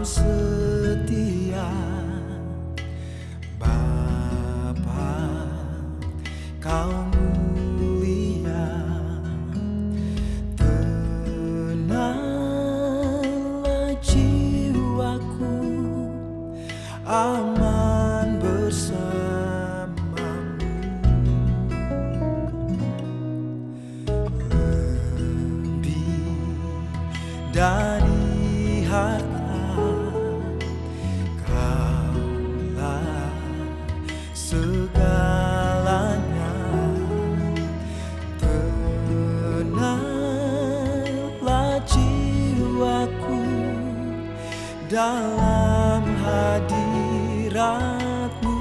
setia, Bapa, Kau mulia. Tenanglah jiwaku, aman bersamamu. Lebih dari harta, Kaulah segalanya. Tenanglah jiwaku dalam hadirat-Mu.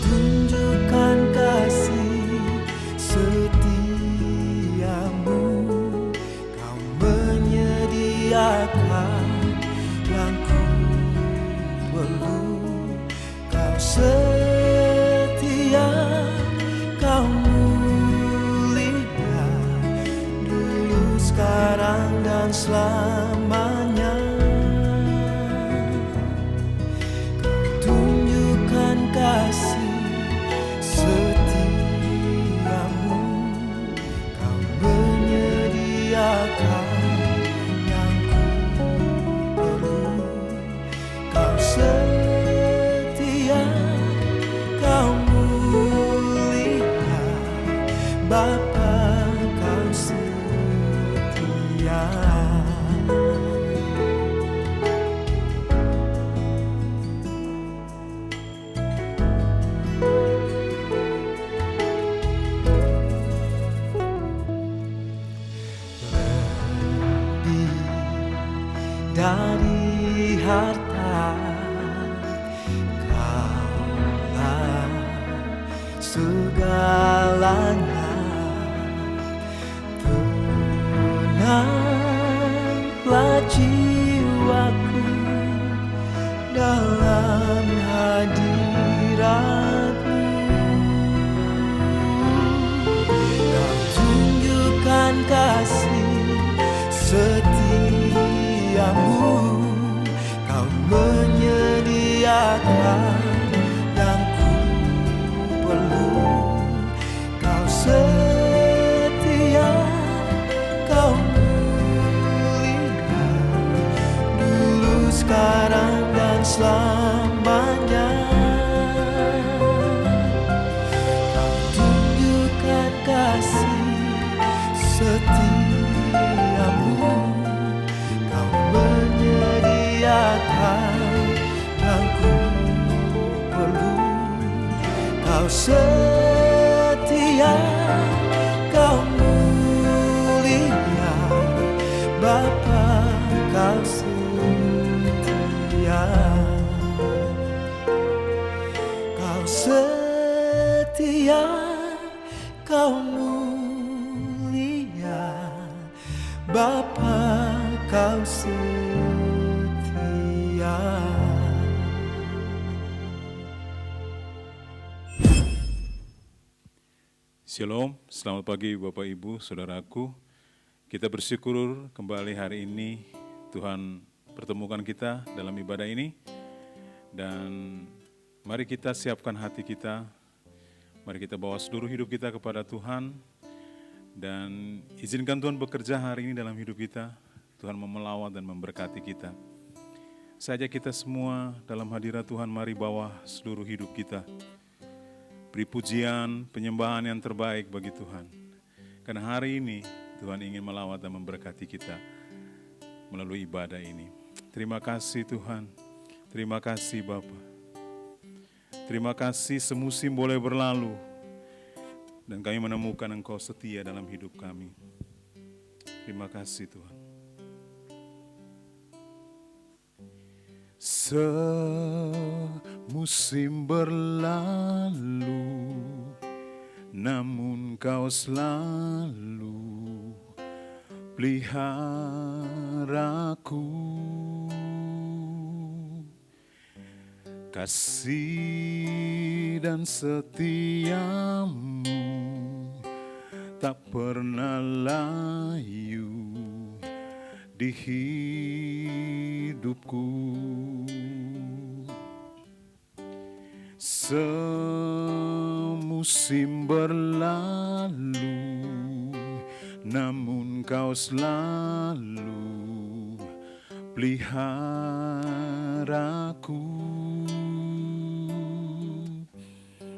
Tunjukkan kasih setiamu, Kau menyediakan yang ku perlu. Kau setia, Kau mulia, dulu, sekarang, dan selamanya. Kau tunjukkan kasih setiamu, Kau menyediakan yang ku perlu. Kau setia, Kau mulia, Bapa, Kau setia. Lebih dari harta, Kaulah segalanya. Tenanglah jiwaku dalam hadirat-Mu. Kau tunjukkan kasih setiamu, Kau menyediakan yang ku perlu. Kau setia, Kau mulia, dulu, sekarang, dan selamanya. Kau tunjukkan kasih setiamu, Kau menyediakan yang ku perlu. Kau setia, Kau mulia, Bapa, Kau setia. Kau setia, Kau mulia, Bapa, Kau setia. Shalom, selamat pagi Bapak Ibu, Saudaraku. Kita bersyukur kembali hari ini Tuhan pertemukan kita dalam ibadah ini. Dan mari kita siapkan hati kita, mari kita bawa seluruh hidup kita kepada Tuhan. Dan izinkan Tuhan bekerja hari ini dalam hidup kita. Tuhan mau melawat dan memberkati kita. Saja kita semua dalam hadirat Tuhan, mari bawa seluruh hidup kita. Beri pujian, penyembahan yang terbaik bagi Tuhan. Karena hari ini Tuhan ingin melawat dan memberkati kita melalui ibadah ini. Terima kasih Tuhan, terima kasih Bapa. Terima kasih semusim boleh berlalu dan kami menemukan Engkau setia dalam hidup kami. Terima kasih Tuhan. Semusim berlalu, namun Kau selalu peliharaku. Kasih dan setiamu tak pernah layu di hidupku. Semusim berlalu, namun Kau selalu peliharaku.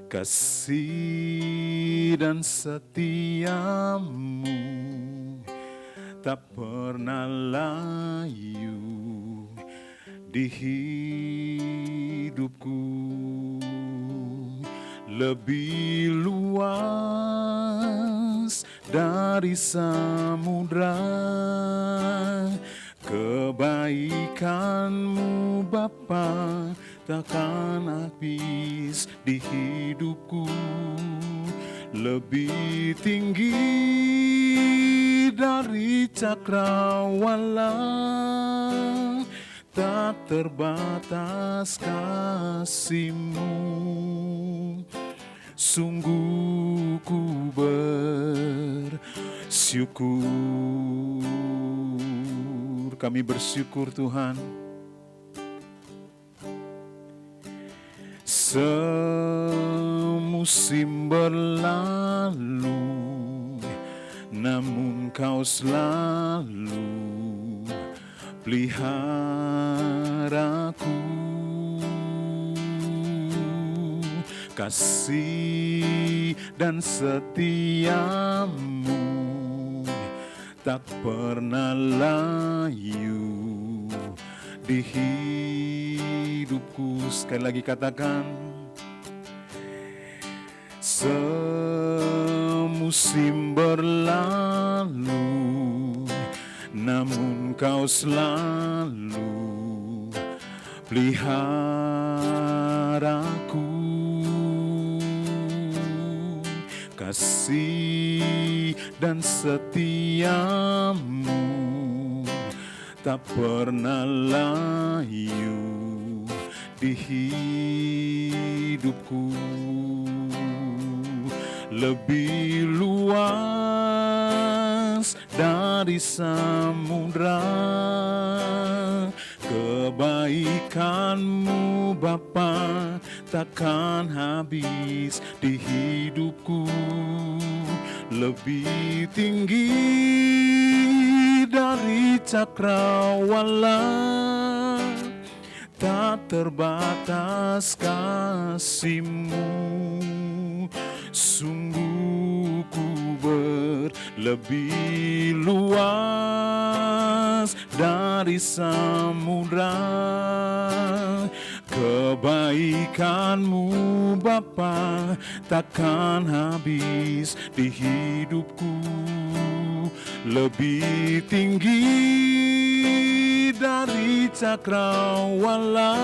Kasih dan setiamu tak pernah layu di hidupku. Lebih luas dari samudra kebaikan-Mu Bapa takkan habis di hidupku. Lebih tinggi dari cakrawala, tak terbatas kasih-Mu. Sungguh ku bersyukur. Kami bersyukur Tuhan. Semusim berlalu, namun Kau selalu peliharaku. Kasih dan setiamu tak pernah layu di hidupku. Sekali lagi katakan, semusim berlalu, namun Kau selalu peliharaku. Kasih dan setiamu tak pernah layu di hidupku. Lebih luas dari samudra kebaikan-Mu Bapa takkan habis di hidupku. Lebih tinggi dari cakrawala, tak terbatas kasih-Mu. Sungguh ku berlebih luas dari samudra kebaikan-Mu Bapa takkan habis di hidupku. Lebih tinggi dari cakrawala,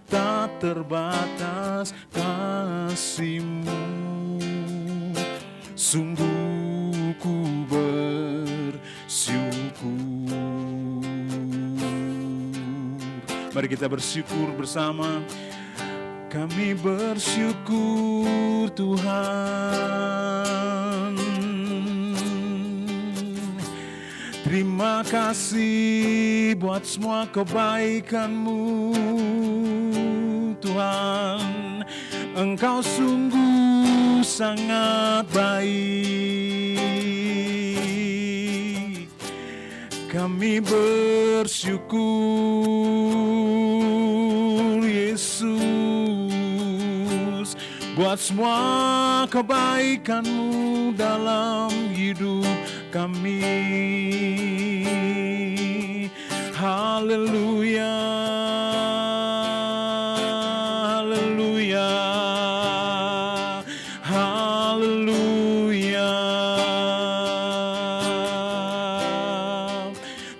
tak terbatas kasih-Mu. Sungguh ku bersyukur. Mari kita bersyukur bersama. Kami bersyukur Tuhan. Terima kasih buat semua kebaikan-Mu Tuhan. Engkau sungguh sangat baik. Kami bersyukur Yesus buat semua kebaikan-Mu dalam hidup kami. Haleluya, haleluya, haleluya.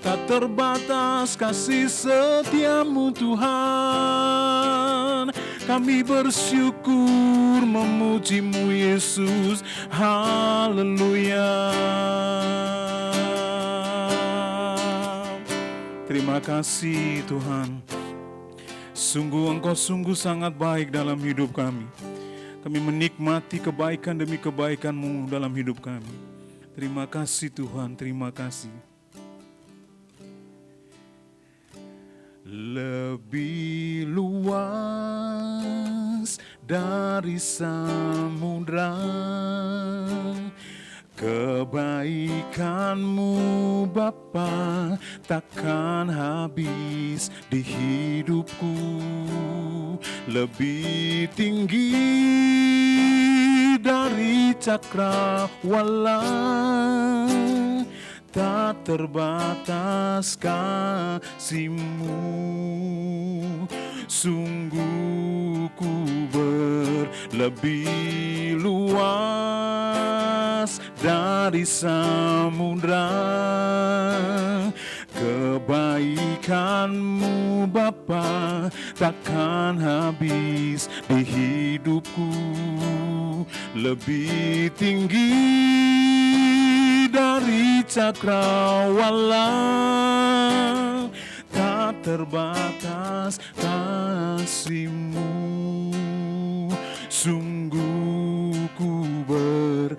Tak terbatas kasih setia-Mu Tuhan. Kami bersyukur memuji-Mu Yesus. Haleluya. Terima kasih Tuhan. Sungguh Engkau sungguh sangat baik dalam hidup kami. Kami menikmati kebaikan demi kebaikan-Mu dalam hidup kami. Terima kasih Tuhan, terima kasih. lebih luas dari samudra. Kebaikan-Mu Bapa takkan habis di hidupku, lebih tinggi dari cakrawala, tak terbatas kasih-Mu. Sungguh ku berlebih luas dari samudra. Kebaikan-Mu Bapa takkan habis di hidupku, lebih tinggi dari cakrawala, tak terbatas kasih-Mu. Sungguh ku bersyukur,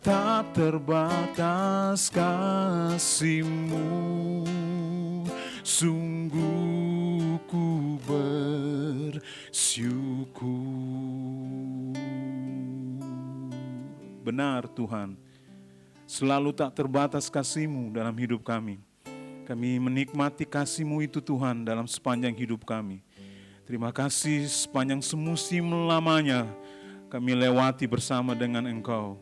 tak terbatas kasih-Mu. Sungguh ku bersyukur. Benar Tuhan, selalu tak terbatas kasih-Mu dalam hidup kami. Kami menikmati kasih-Mu itu Tuhan dalam sepanjang hidup kami. Terima kasih sepanjang semusim lamanya kami lewati bersama dengan Engkau.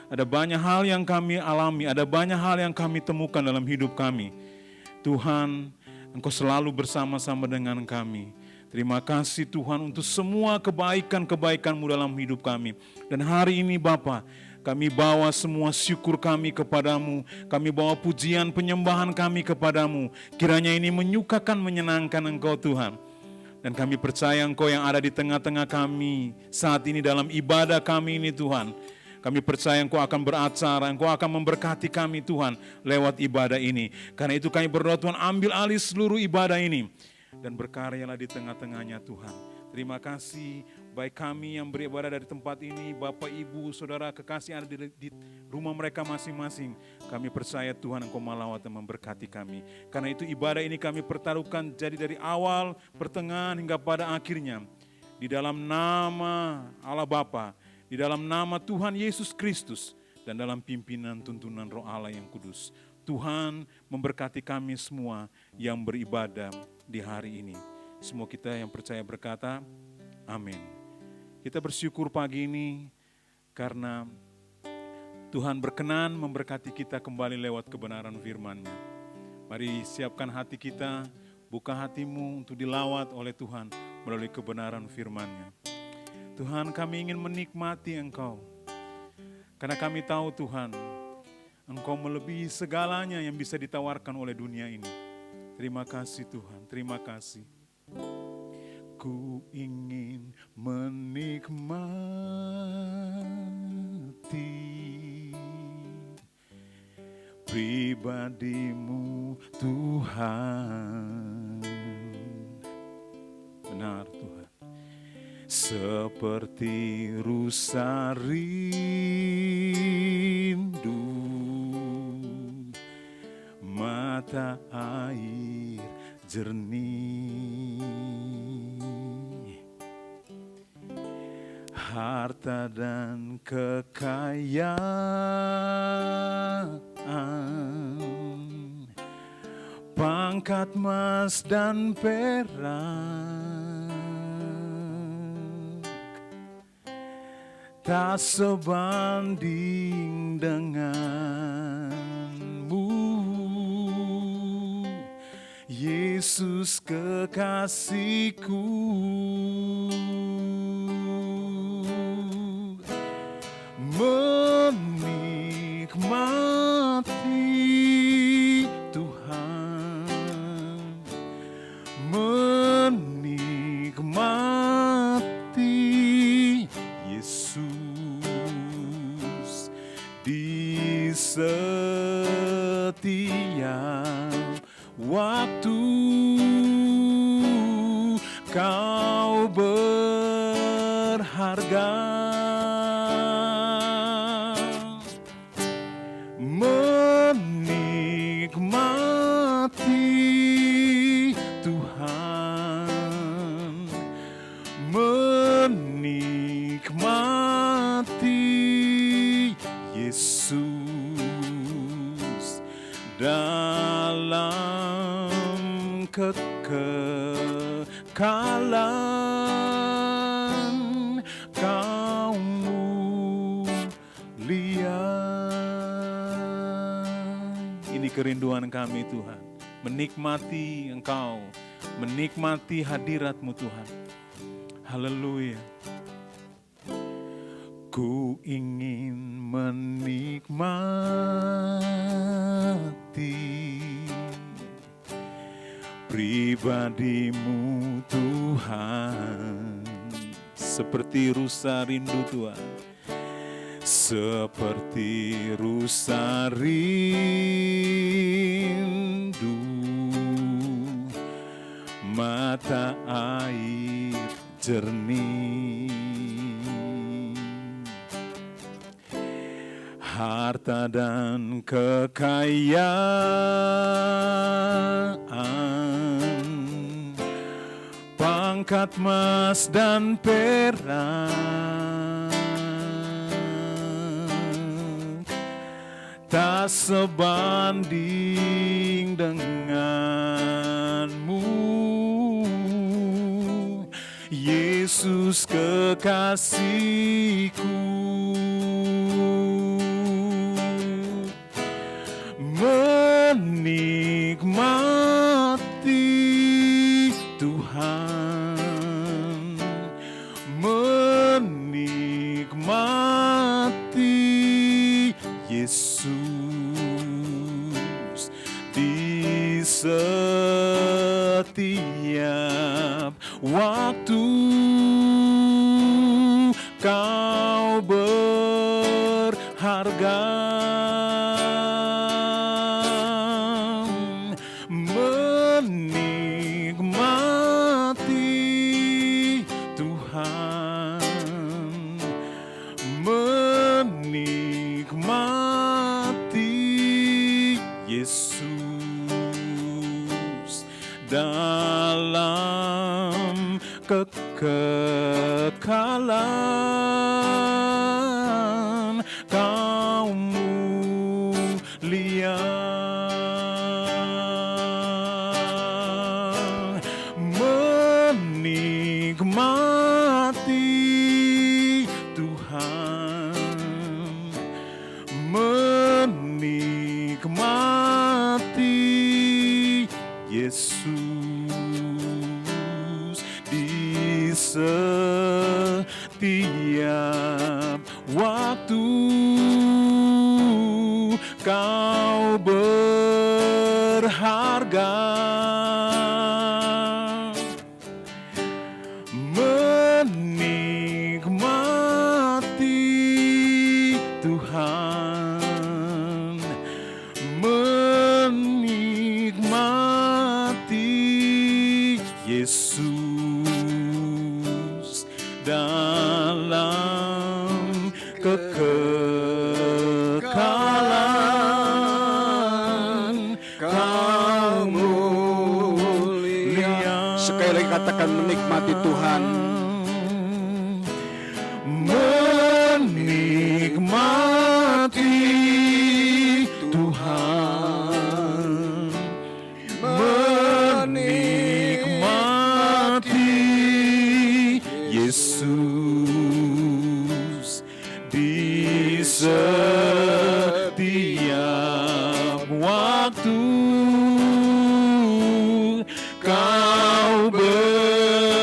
Ada banyak hal yang kami alami, ada banyak hal yang kami temukan dalam hidup kami. Tuhan, Engkau selalu bersama-sama dengan kami. Terima kasih Tuhan untuk semua kebaikan-kebaikan-Mu dalam hidup kami. Dan hari ini Bapa, kami bawa semua syukur kami kepadamu. Kami bawa pujian penyembahan kami kepadamu. Kiranya ini menyukakan, menyenangkan Engkau Tuhan. Dan kami percaya Engkau yang ada di tengah-tengah kami saat ini dalam ibadah kami ini Tuhan. Kami percaya Engkau akan beracara, Engkau akan memberkati kami Tuhan lewat ibadah ini. Karena itu kami berdoa Tuhan, ambil alih seluruh ibadah ini dan berkaryalah di tengah-tengahnya Tuhan. Terima kasih baik kami yang beribadah dari tempat ini, Bapak, Ibu, Saudara, kekasih yang ada di rumah mereka masing-masing. Kami percaya Tuhan Engkau melawat dan memberkati kami. Karena itu ibadah ini kami pertaruhkan jadi dari awal, pertengahan hingga pada akhirnya. Di dalam nama Allah Bapa, di dalam nama Tuhan Yesus Kristus, dan dalam pimpinan tuntunan Roh Allah yang kudus. Tuhan memberkati kami semua yang beribadah di hari ini. Semua kita yang percaya berkata, amin. Kita bersyukur pagi ini karena Tuhan berkenan memberkati kita kembali lewat kebenaran firman-Nya. Mari siapkan hati kita, buka hatimu untuk dilawat oleh Tuhan melalui kebenaran firman-Nya. Tuhan, kami ingin menikmati Engkau. Karena kami tahu Tuhan, Engkau melebihi segalanya yang bisa ditawarkan oleh dunia ini. Terima kasih Tuhan, terima kasih. Ku ingin menikmati pribadi-Mu Tuhan. Benar Tuhan. Seperti rusa rindu mata air jernih, harta dan kekayaan, pangkat emas dan perak, tak sebanding denganmu, Yesus kekasihku. Menikmati Tuhan, menikmati Yesus di setiap waktu Kau berharga. Menikmati Yesus dalam kekekalan Kau mulia. Ini kerinduan kami Tuhan, menikmati Engkau, menikmati hadirat-Mu Tuhan. Haleluya. Ku ingin menikmati pribadi-Mu Tuhan, seperti rusa rindu Tuhan, seperti rusa rindu mata air jernih, harta dan kekayaan, pangkat emas dan perak, tak sebanding denganmu, Yesus kekasihku. Menikmati Tuhan, menikmati Yesus di setiap waktu Kau berharga. Menikmati Tuhan, menikmati Yesus dalam kekekalan Kau mulia. Menikmati Tuhan, menikmati Yesus di setiap waktu Kau berharga. Menikmati Tuhan, menikmati Yesus dalam kekekalan Kau mulia. Sekali lagi katakan menikmati Tuhan. Menikmati Tuhan, menikmati Yesus di setiap waktu Kau berharga.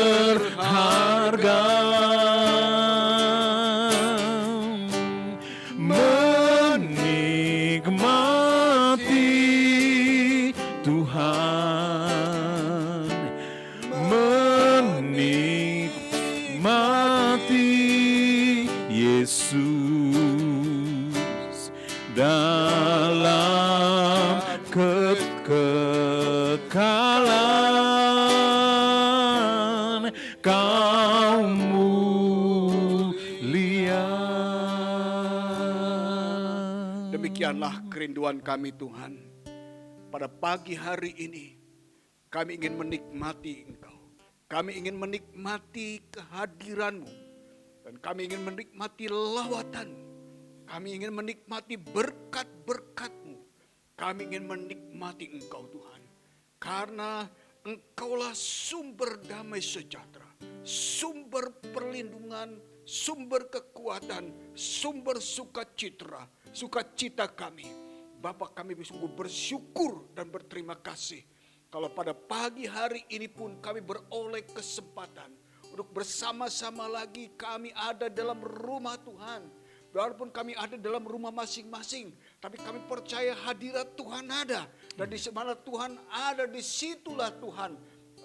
Menikmati Tuhan, menikmati Yesus dalam kekekalan Kau mulia. Demikianlah kerinduan kami Tuhan. Pada pagi hari ini kami ingin menikmati Engkau. Kami ingin menikmati kehadiran-Mu. Dan Dan kami ingin menikmati lawatan. Kami ingin menikmati berkat-berkat-Mu. Kami ingin menikmati Engkau Tuhan. Karena Engkaulah sumber damai sejahtera, sumber perlindungan, sumber kekuatan, sumber sukacita kami. Bapa, kami sungguh bersyukur dan berterima kasih. Kalau pada pagi hari ini pun kami beroleh kesempatan untuk bersama-sama lagi kami ada dalam rumah Tuhan. Walaupun kami ada dalam rumah masing-masing, tapi kami percaya hadirat Tuhan ada. Dan di mana Tuhan ada, disitulah Tuhan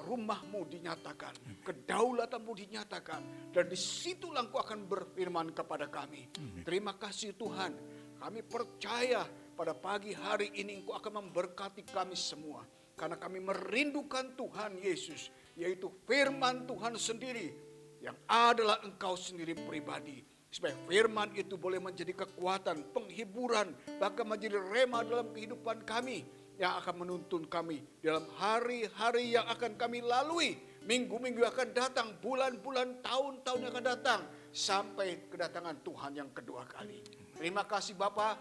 rumah-Mu dinyatakan, kedaulatan-Mu dinyatakan. Dan disitulah Engkau akan berfirman kepada kami. Terima kasih Tuhan, kami percaya pada pagi hari ini Engkau akan memberkati kami semua. Karena kami merindukan Tuhan Yesus, yaitu firman Tuhan sendiri, yang adalah Engkau sendiri pribadi. Supaya firman itu boleh menjadi kekuatan, penghiburan, bahkan menjadi rema dalam kehidupan kami. Yang akan menuntun kami dalam hari-hari yang akan kami lalui. Minggu-minggu yang akan datang, bulan-bulan, tahun-tahun yang akan datang. Sampai kedatangan Tuhan yang kedua kali. Terima kasih Bapa,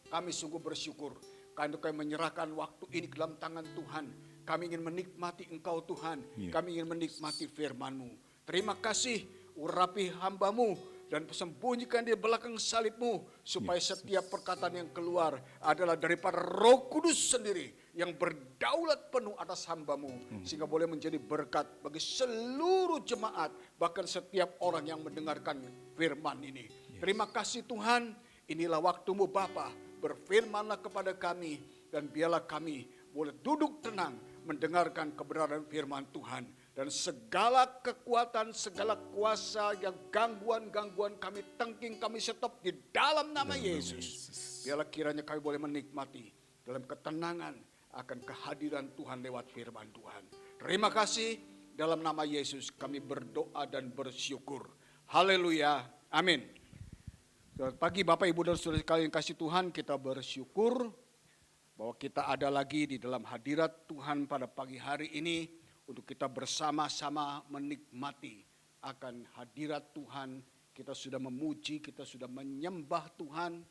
kami sungguh bersyukur. Karena kami menyerahkan waktu ini ke dalam tangan Tuhan. Kami ingin menikmati Engkau Tuhan. Kami ingin menikmati firman-Mu. Terima kasih, urapi hamba-Mu. Dan sembunyikan di belakang salib-Mu. Supaya setiap perkataan yang keluar adalah daripada Roh Kudus sendiri. Yang berdaulat penuh atas hamba-Mu. Sehingga boleh menjadi berkat bagi seluruh jemaat. Bahkan setiap orang yang mendengarkan firman ini. Terima kasih Tuhan. Inilah waktu-Mu Bapa. Berfirmanlah kepada kami. Dan biarlah kami boleh duduk tenang mendengarkan kebenaran firman Tuhan. Dan segala kekuatan, segala kuasa yang gangguan-gangguan kami tengking, kami stop di dalam nama Yesus. Biarlah kiranya kami boleh menikmati dalam ketenangan akan kehadiran Tuhan lewat firman Tuhan. Terima kasih, dalam nama Yesus kami berdoa dan bersyukur. Haleluya, amin. Selamat pagi Bapak Ibu dan Saudara sekalian kasih Tuhan, kita bersyukur bahwa kita ada lagi di dalam hadirat Tuhan pada pagi hari ini. Untuk kita bersama-sama menikmati akan hadirat Tuhan. Kita sudah memuji, kita sudah menyembah Tuhan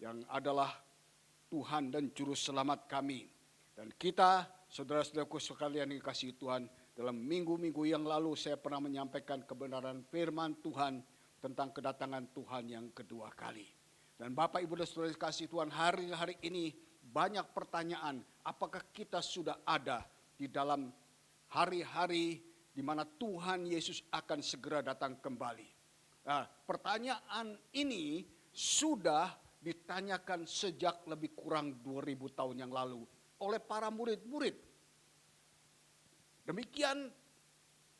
yang adalah Tuhan dan Juru Selamat kami. Dan kita, saudara-saudaraku sekalian yang kasih Tuhan, dalam minggu-minggu yang lalu saya pernah menyampaikan kebenaran firman Tuhan tentang kedatangan Tuhan yang kedua kali. Dan Bapak Ibu dan Saudara kasih Tuhan, hari-hari ini banyak pertanyaan, apakah kita sudah ada di dalam hari-hari di mana Tuhan Yesus akan segera datang kembali. Nah, pertanyaan ini sudah ditanyakan sejak lebih kurang 2000 tahun yang lalu oleh para murid-murid. Demikian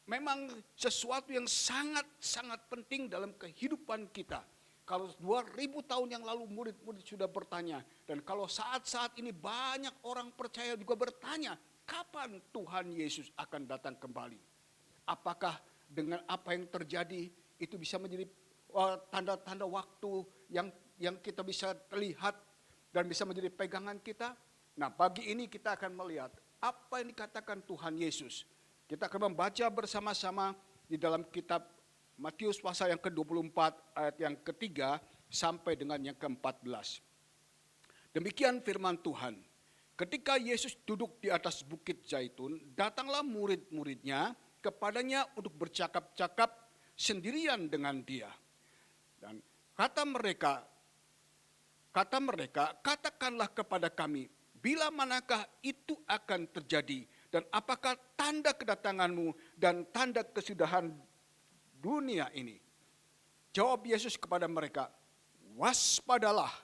memang sesuatu yang sangat-sangat penting dalam kehidupan kita. Kalau 2000 tahun yang lalu murid-murid sudah bertanya. Dan kalau saat-saat ini banyak orang percaya juga bertanya, kapan Tuhan Yesus akan datang kembali? Apakah dengan apa yang terjadi itu bisa menjadi tanda-tanda waktu yang kita bisa lihat dan bisa menjadi pegangan kita? Nah, pagi ini kita akan melihat apa yang dikatakan Tuhan Yesus. Kita akan membaca bersama-sama di dalam kitab Matius pasal yang ke-24 ayat yang ketiga sampai dengan yang ke-14. Demikian firman Tuhan. Ketika Yesus duduk di atas bukit Zaitun, datanglah murid-muridnya kepadanya untuk bercakap-cakap sendirian dengan dia. Dan kata mereka, katakanlah kepada kami, bila manakah itu akan terjadi? Dan apakah tanda kedatanganmu dan tanda kesudahan dunia ini? Jawab Yesus kepada mereka, waspadalah,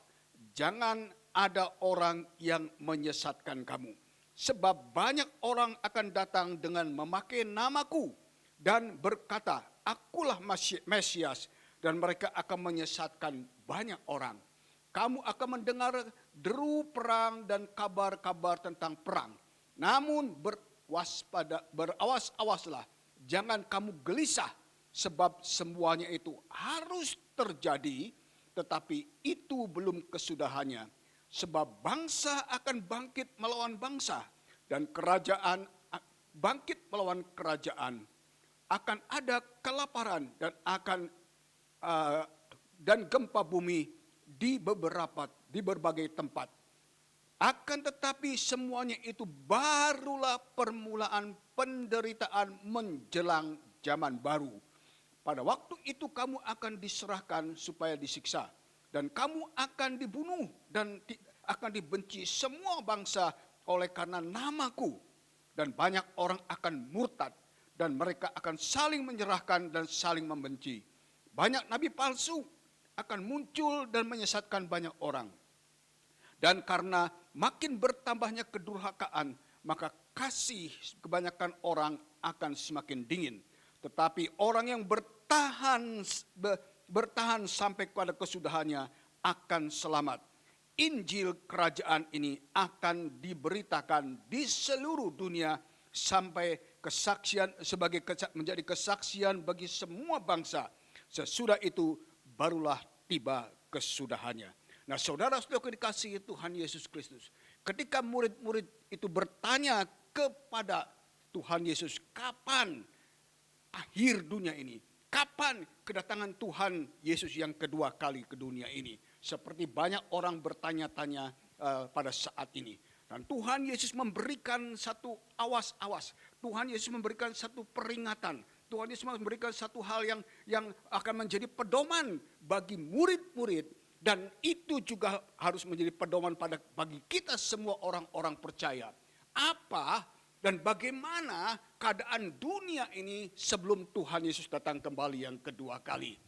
jangan ada orang yang menyesatkan kamu. Sebab banyak orang akan datang dengan memakai namaku dan berkata, akulah Mesias, dan mereka akan menyesatkan banyak orang. Kamu akan mendengar deru perang dan kabar-kabar tentang perang. Namun berawas-awaslah, jangan kamu gelisah, sebab semuanya itu harus terjadi, tetapi itu belum kesudahannya. Sebab bangsa akan bangkit melawan bangsa, dan kerajaan bangkit melawan kerajaan. Akan ada kelaparan dan akan dan gempa bumi di berbagai tempat. Akan tetapi semuanya itu barulah permulaan penderitaan menjelang zaman baru. Pada waktu itu kamu akan diserahkan supaya disiksa. Dan kamu akan dibunuh dan akan dibenci semua bangsa oleh karena namaku. Dan banyak orang akan murtad. Dan mereka akan saling menyerahkan dan saling membenci. Banyak nabi palsu akan muncul dan menyesatkan banyak orang. Dan karena makin bertambahnya kedurhakaan, maka kasih kebanyakan orang akan semakin dingin. Tetapi orang yang bertahan sampai kepada kesudahannya akan selamat. Injil kerajaan ini akan diberitakan di seluruh dunia sampai menjadi kesaksian bagi semua bangsa. Sesudah itu barulah tiba kesudahannya. Nah, saudara-saudara dikasihi Tuhan Yesus Kristus, ketika murid-murid itu bertanya kepada Tuhan Yesus, kapan akhir dunia ini? Kapan kedatangan Tuhan Yesus yang kedua kali ke dunia ini? Seperti banyak orang bertanya-tanya pada saat ini. Dan Tuhan Yesus memberikan satu awas-awas. Tuhan Yesus memberikan satu peringatan. Tuhan Yesus memberikan satu hal yang akan menjadi pedoman bagi murid-murid. Dan itu juga harus menjadi pedoman bagi kita semua orang-orang percaya. Apa dan bagaimana keadaan dunia ini sebelum Tuhan Yesus datang kembali yang kedua kali.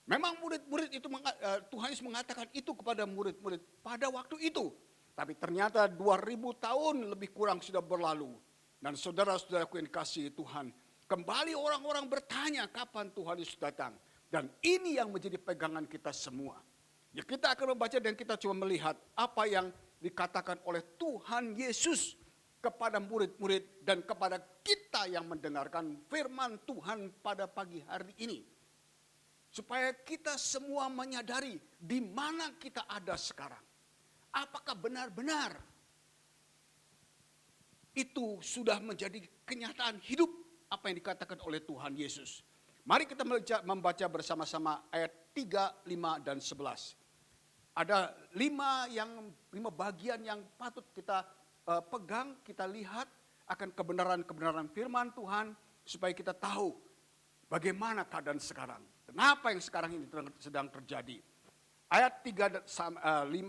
Memang murid-murid itu, Tuhan Yesus mengatakan itu kepada murid-murid pada waktu itu. Tapi ternyata 2000 tahun lebih kurang sudah berlalu. Dan saudara-saudaraku yang dikasihi Tuhan, kembali orang-orang bertanya kapan Tuhan Yesus datang. Dan ini yang menjadi pegangan kita semua. Ya, kita akan membaca dan kita coba melihat apa yang dikatakan oleh Tuhan Yesus kepada murid-murid dan kepada kita yang mendengarkan firman Tuhan pada pagi hari ini. Supaya kita semua menyadari di mana kita ada sekarang. Apakah benar-benar itu sudah menjadi kenyataan hidup apa yang dikatakan oleh Tuhan Yesus. Mari kita membaca bersama-sama ayat 3, 5, dan 11. Ada 5 bagian yang patut kita pegang, kita lihat akan kebenaran-kebenaran firman Tuhan supaya kita tahu bagaimana keadaan sekarang. Kenapa yang sekarang ini sedang terjadi. Ayat 3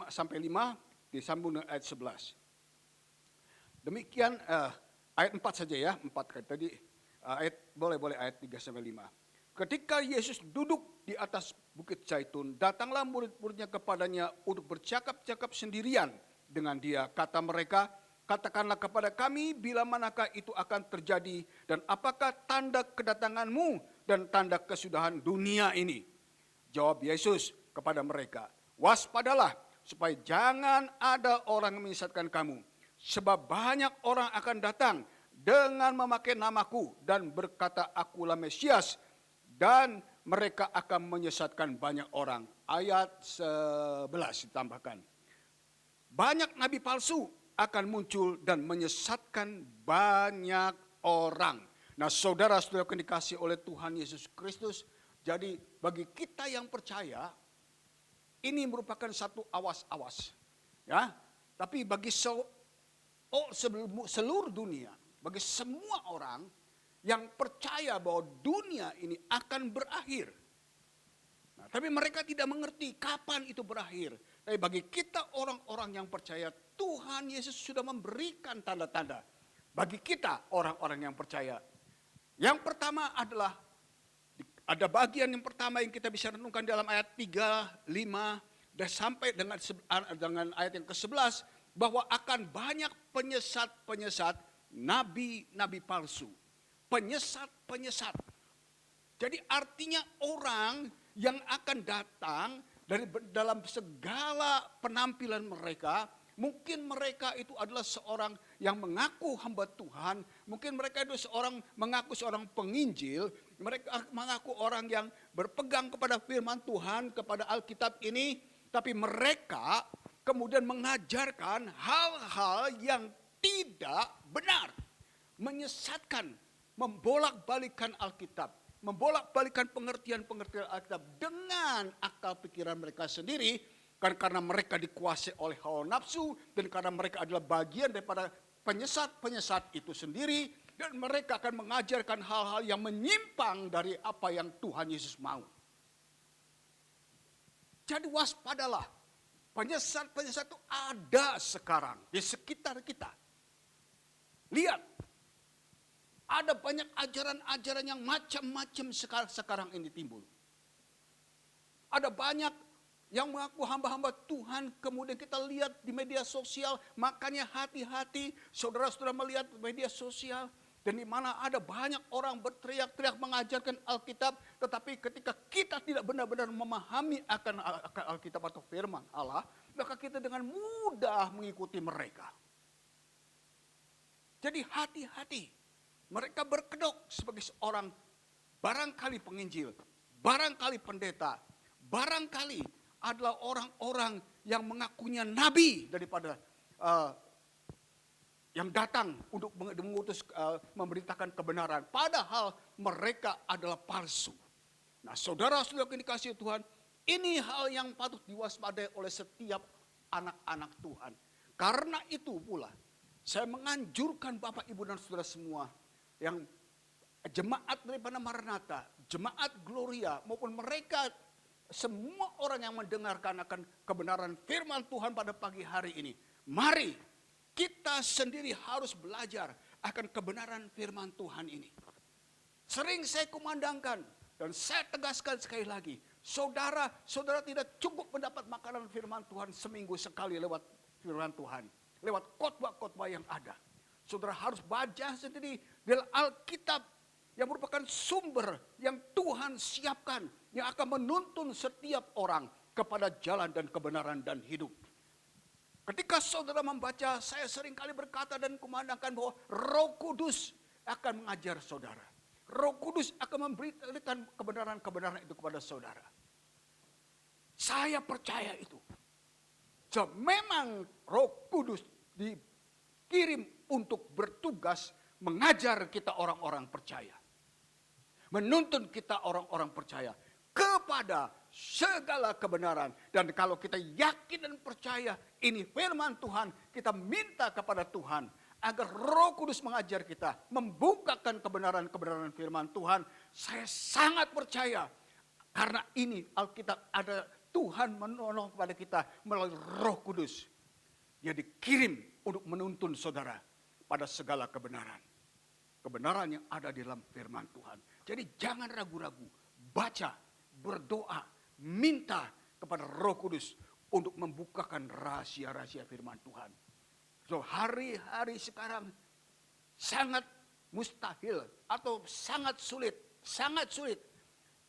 sampai 5 disambung dengan ayat 11. Demikian ayat 4 saja ya, 4 tadi boleh ayat 3 sampai 5. Ketika Yesus duduk di atas bukit Zaitun, datanglah murid-muridnya kepadanya untuk bercakap-cakap sendirian dengan dia. Kata mereka, katakanlah kepada kami bila manakah itu akan terjadi dan apakah tanda kedatanganmu dan tanda kesudahan dunia ini. Jawab Yesus kepada mereka, waspadalah supaya jangan ada orang yang menyesatkan kamu. Sebab banyak orang akan datang dengan memakai namaku dan berkata akulah Mesias. Dan mereka akan menyesatkan banyak orang. Ayat 11 ditambahkan. Banyak nabi palsu akan muncul dan menyesatkan banyak orang. Nah, saudara-saudara yang dikasihi oleh Tuhan Yesus Kristus. Jadi bagi kita yang percaya, ini merupakan satu awas-awas. Ya, tapi bagi seluruh dunia, bagi semua orang yang percaya bahwa dunia ini akan berakhir. Nah, tapi mereka tidak mengerti kapan itu berakhir. Tapi bagi kita orang-orang yang percaya, Tuhan Yesus sudah memberikan tanda-tanda. Bagi kita orang-orang yang percaya. Yang pertama adalah, ada bagian yang pertama yang kita bisa renungkan dalam ayat 3, 5, dan sampai dengan ayat yang ke-11. Bahwa akan banyak penyesat-penyesat, nabi-nabi palsu. Penyesat-penyesat. Jadi artinya orang yang akan datang dari dalam segala penampilan mereka, mungkin mereka itu adalah seorang yang mengaku hamba Tuhan, mungkin mereka itu mengaku seorang penginjil, mereka mengaku orang yang berpegang kepada firman Tuhan, kepada Alkitab ini, tapi mereka kemudian mengajarkan hal-hal yang tidak benar, menyesatkan, membolak-balikan Alkitab. membolak-balikan pengertian-pengertian Alkitab dengan akal pikiran mereka sendiri, kan karena mereka dikuasai oleh hawa nafsu dan karena mereka adalah bagian daripada penyesat-penyesat itu sendiri, dan mereka akan mengajarkan hal-hal yang menyimpang dari apa yang Tuhan Yesus mau. Jadi waspadalah, penyesat-penyesat itu ada sekarang di sekitar kita. Lihat, ada banyak ajaran-ajaran yang macam-macam sekarang ini timbul. Ada banyak yang mengaku hamba-hamba Tuhan, kemudian kita lihat di media sosial, makanya hati-hati saudara-saudara melihat media sosial, dan di mana ada banyak orang berteriak-teriak mengajarkan Alkitab, tetapi ketika kita tidak benar-benar memahami akan Alkitab atau firman Allah, maka kita dengan mudah mengikuti mereka. Jadi hati-hati. Mereka berkedok sebagai seorang barangkali penginjil, barangkali pendeta, barangkali adalah orang-orang yang mengakunya nabi daripada yang datang untuk mengutus memberitakan kebenaran. Padahal mereka adalah palsu. Nah, saudara-saudara yang dikasihi Tuhan, ini hal yang patut diwaspadai oleh setiap anak-anak Tuhan. Karena itu pula, saya menganjurkan Bapak, Ibu, dan saudara semua, yang jemaat daripada Maranatha, jemaat Gloria, maupun mereka semua orang yang mendengarkan akan kebenaran firman Tuhan pada pagi hari ini. Mari kita sendiri harus belajar akan kebenaran firman Tuhan ini. Sering saya kumandangkan dan saya tegaskan sekali lagi, saudara tidak cukup mendapat makanan firman Tuhan seminggu sekali lewat firman Tuhan, lewat khotbah-khotbah yang ada. Saudara harus baca sendiri dalam Alkitab yang merupakan sumber yang Tuhan siapkan, yang akan menuntun setiap orang kepada jalan dan kebenaran dan hidup. Ketika saudara membaca, saya seringkali berkata dan kumandangkan bahwa Roh Kudus akan mengajar saudara. Roh Kudus akan memberikan kebenaran-kebenaran itu kepada saudara. Saya percaya itu. So, memang Roh Kudus dikirim untuk bertugas mengajar kita orang-orang percaya. Menuntun kita orang-orang percaya kepada segala kebenaran. Dan kalau kita yakin dan percaya ini firman Tuhan, kita minta kepada Tuhan agar Roh Kudus mengajar kita, membukakan kebenaran-kebenaran firman Tuhan. Saya sangat percaya karena ini Alkitab ada Tuhan menolong kepada kita melalui Roh Kudus. Dia dikirim untuk menuntun saudara pada segala kebenaran. Kebenaran yang ada di dalam firman Tuhan. Jadi jangan ragu-ragu, baca, berdoa, minta kepada Roh Kudus untuk membukakan rahasia-rahasia firman Tuhan. So, hari-hari sekarang sangat mustahil atau sangat sulit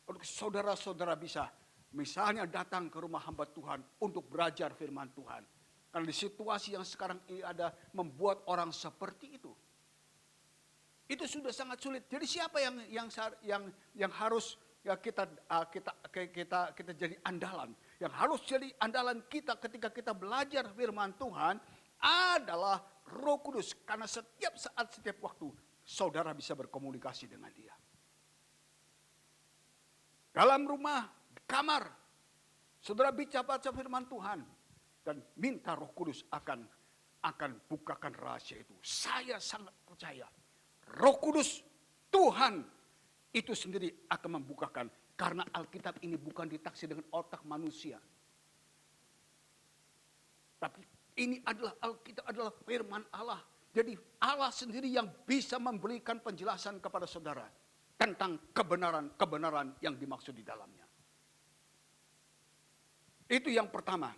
untuk saudara-saudara bisa misalnya datang ke rumah hamba Tuhan untuk belajar firman Tuhan. Karena di situasi yang sekarang ini ada membuat orang seperti itu. Itu sudah sangat sulit. Jadi siapa yang harus ya kita jadi andalan? Yang harus jadi andalan kita ketika kita belajar firman Tuhan adalah Roh Kudus. Karena setiap saat, setiap waktu saudara bisa berkomunikasi dengan Dia. Dalam rumah, di kamar, saudara baca firman Tuhan dan minta Roh Kudus akan bukakan rahasia itu. Saya sangat percaya Roh Kudus Tuhan itu sendiri akan membukakan, karena Alkitab ini bukan ditaksir dengan otak manusia. Tapi ini adalah Alkitab adalah firman Allah. Jadi Allah sendiri yang bisa memberikan penjelasan kepada saudara tentang kebenaran-kebenaran yang dimaksud di dalamnya. Itu yang pertama.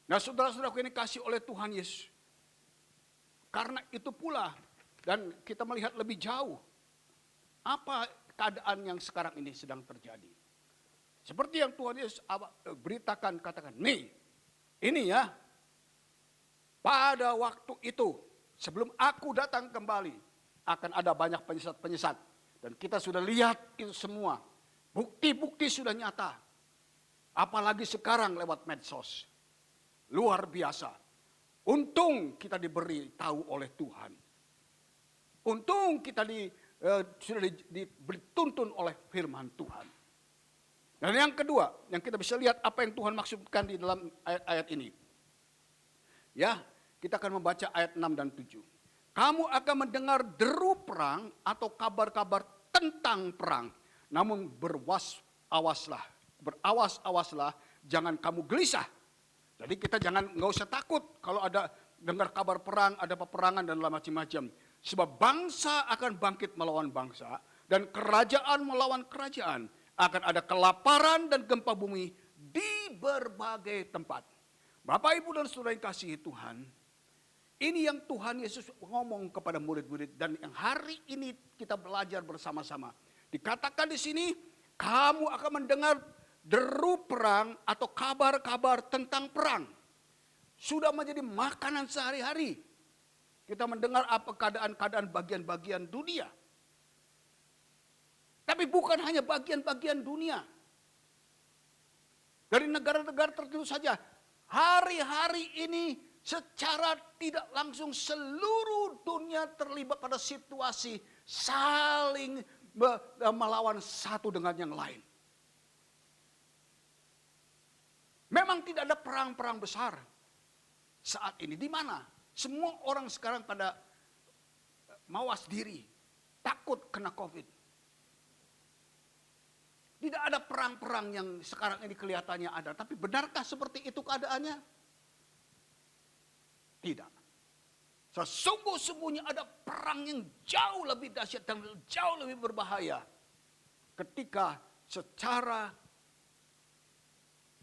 Nah, saudara-saudaraku ini kasih oleh Tuhan Yesus. Karena itu pula, dan kita melihat lebih jauh, apa keadaan yang sekarang ini sedang terjadi. Seperti yang Tuhan Yesus beritakan, katakan, nih, ini ya, pada waktu itu, sebelum aku datang kembali, akan ada banyak penyesat-penyesat. Dan kita sudah lihat itu semua. Bukti-bukti sudah nyata. Apalagi sekarang lewat medsos. Luar biasa. Untung kita diberi tahu oleh Tuhan. Untung kita sudah dituntun oleh firman Tuhan. Dan yang kedua, yang kita bisa lihat apa yang Tuhan maksudkan di dalam ayat-ayat ini. Ya, kita akan membaca ayat 6 dan 7. Kamu akan mendengar deru perang atau kabar-kabar tentang perang. Namun berawas-awaslah, jangan kamu gelisah. Jadi kita nggak usah takut kalau ada dengar kabar perang, ada peperangan dan macam-macam. Sebab bangsa akan bangkit melawan bangsa dan kerajaan melawan kerajaan. Akan ada kelaparan dan gempa bumi di berbagai tempat. Bapak, Ibu, dan saudara yang kasihi Tuhan, ini yang Tuhan Yesus ngomong kepada murid-murid dan yang hari ini kita belajar bersama-sama. Dikatakan di sini, kamu akan mendengar deru perang atau kabar-kabar tentang perang. Sudah menjadi makanan sehari-hari. Kita mendengar apa keadaan-keadaan bagian-bagian dunia. Tapi bukan hanya bagian-bagian dunia. Dari negara-negara tertentu saja. Hari-hari ini secara tidak langsung seluruh dunia terlibat pada situasi saling melawan satu dengan yang lain. Memang tidak ada perang-perang besar saat ini. Di mana? Semua orang sekarang pada mawas diri, takut kena COVID. Tidak ada perang-perang yang sekarang ini kelihatannya ada. Tapi benarkah seperti itu keadaannya? Tidak. Sesungguh-sungguhnya ada perang yang jauh lebih dahsyat dan jauh lebih berbahaya. Ketika secara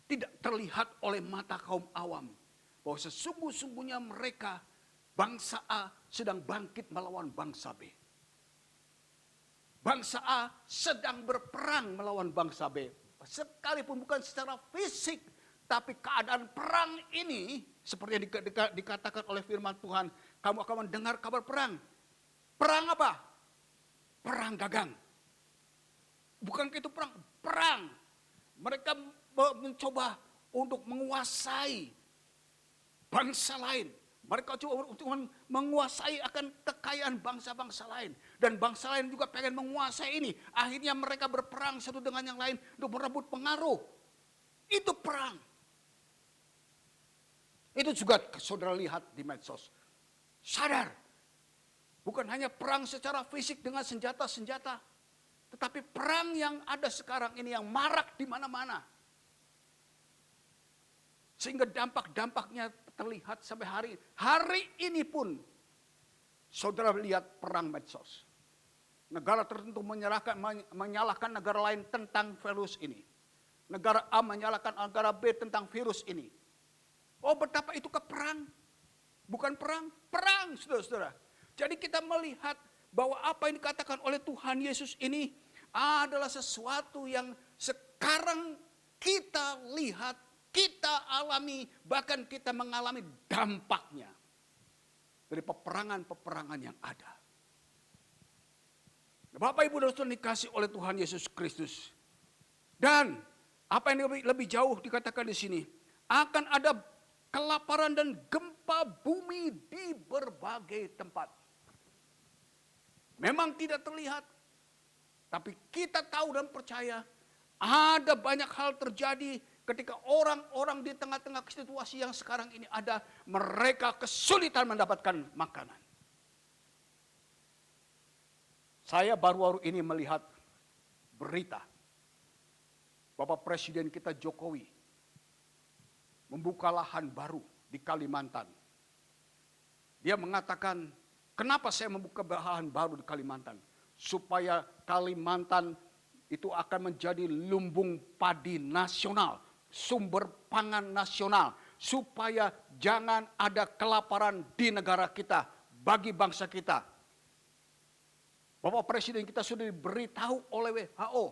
tidak terlihat oleh mata kaum awam. Bahwa sesungguh-sungguhnya mereka, bangsa A sedang bangkit melawan bangsa B. Bangsa A sedang berperang melawan bangsa B. Sekalipun bukan secara fisik, tapi keadaan perang ini, seperti yang dikatakan oleh firman Tuhan, kamu akan mendengar kabar perang. Perang apa? Perang dagang. Bukan itu perang, perang. Mereka mencoba untuk menguasai bangsa lain. Mereka coba untuk menguasai akan kekayaan bangsa-bangsa lain. Dan bangsa lain juga pengen menguasai ini. Akhirnya mereka berperang satu dengan yang lain untuk merebut pengaruh. Itu perang. Itu juga saudara lihat di medsos. Sadar. Bukan hanya perang secara fisik dengan senjata-senjata. Tetapi perang yang ada sekarang ini yang marak di mana-mana. Sehingga dampak-dampaknya terlihat sampai hari ini pun saudara lihat perang medsos. Negara tertentu menyalahkan negara lain tentang virus ini. Negara A menyalahkan negara B tentang virus ini. Oh, betapa itu perang. Bukan perang, perang saudara-saudara. Jadi kita melihat bahwa apa yang dikatakan oleh Tuhan Yesus ini adalah sesuatu yang sekarang kita lihat, kita alami, bahkan kita mengalami dampaknya dari peperangan-peperangan yang ada. Bapak, Ibu, dan saudara dikasih oleh Tuhan Yesus Kristus. Dan apa yang lebih jauh dikatakan di sini, akan ada kelaparan dan gempa bumi di berbagai tempat. Memang tidak terlihat, tapi kita tahu dan percaya ada banyak hal terjadi. Ketika orang-orang di tengah-tengah situasi yang sekarang ini ada, mereka kesulitan mendapatkan makanan. Saya baru-baru ini melihat berita Bapak Presiden kita Jokowi membuka lahan baru di Kalimantan. Dia mengatakan, kenapa saya membuka lahan baru di Kalimantan? Supaya Kalimantan itu akan menjadi lumbung padi nasional. Sumber pangan nasional, supaya jangan ada kelaparan di negara kita, bagi bangsa kita. Bapak Presiden kita sudah diberitahu oleh WHO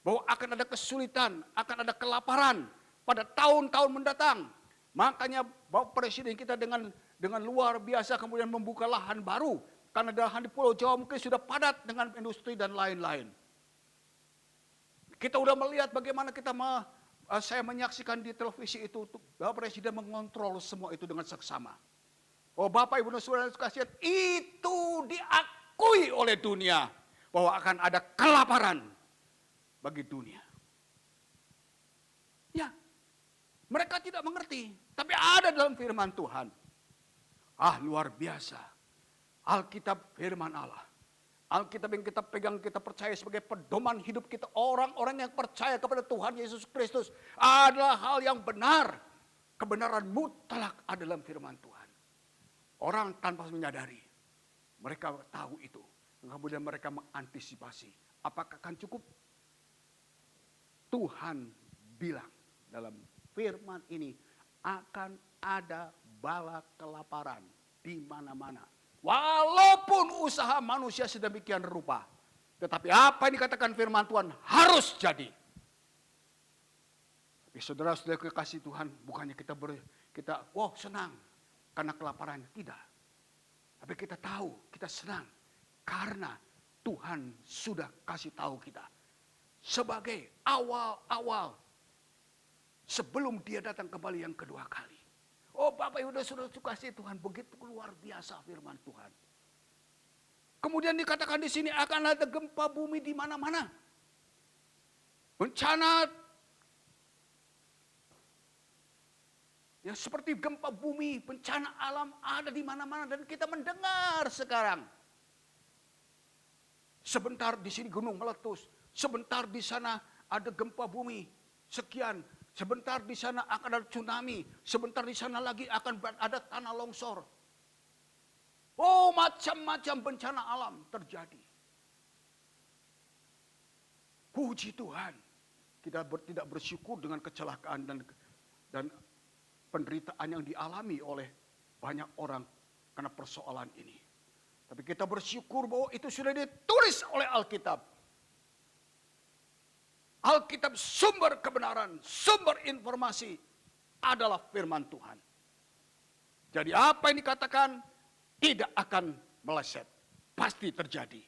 bahwa akan ada kesulitan, akan ada kelaparan pada tahun-tahun mendatang. Makanya Bapak Presiden kita dengan luar biasa kemudian membuka lahan baru, karena lahan di Pulau Jawa mungkin sudah padat dengan industri dan lain-lain. Kita sudah melihat bagaimana saya menyaksikan di televisi itu, Bapak Presiden mengontrol semua itu dengan seksama. Oh, Bapak, Ibu, dan saudara sekalian, itu diakui oleh dunia bahwa akan ada kelaparan bagi dunia. Ya, mereka tidak mengerti, tapi ada dalam firman Tuhan. Luar biasa. Alkitab firman Allah. Alkitab yang kita pegang, kita percaya sebagai pedoman hidup kita. Orang-orang yang percaya kepada Tuhan Yesus Kristus adalah hal yang benar. Kebenaran mutlak ada dalam firman Tuhan. Orang tanpa menyadari, mereka tahu itu. Kemudian mereka mengantisipasi. Apakah akan cukup? Tuhan bilang dalam firman ini, akan ada bala kelaparan di mana-mana. Walaupun usaha manusia sedemikian rupa. Tetapi apa yang dikatakan firman Tuhan harus jadi. Tapi saudara-saudara kekasih Tuhan, bukannya kita senang karena kelaparan. Tidak. Tapi kita tahu, kita senang. Karena Tuhan sudah kasih tahu kita. Sebagai awal-awal. Sebelum dia datang kembali yang kedua kali. Oh Bapak Ibu sudah kasih Tuhan, begitu luar biasa firman Tuhan. Kemudian dikatakan di sini akan ada gempa bumi di mana-mana. Bencana yang seperti gempa bumi, bencana alam ada di mana-mana dan kita mendengar sekarang. Sebentar di sini gunung meletus, sebentar di sana ada gempa bumi sekian. Sebentar di sana akan ada tsunami. Sebentar di sana lagi akan ada tanah longsor. Oh, macam-macam bencana alam terjadi. Puji Tuhan. Kita tidak bersyukur dengan kecelakaan dan penderitaan yang dialami oleh banyak orang karena persoalan ini. Tapi kita bersyukur bahwa itu sudah ditulis oleh Alkitab. Alkitab sumber kebenaran, sumber informasi adalah firman Tuhan. Jadi apa yang dikatakan tidak akan meleset. Pasti terjadi.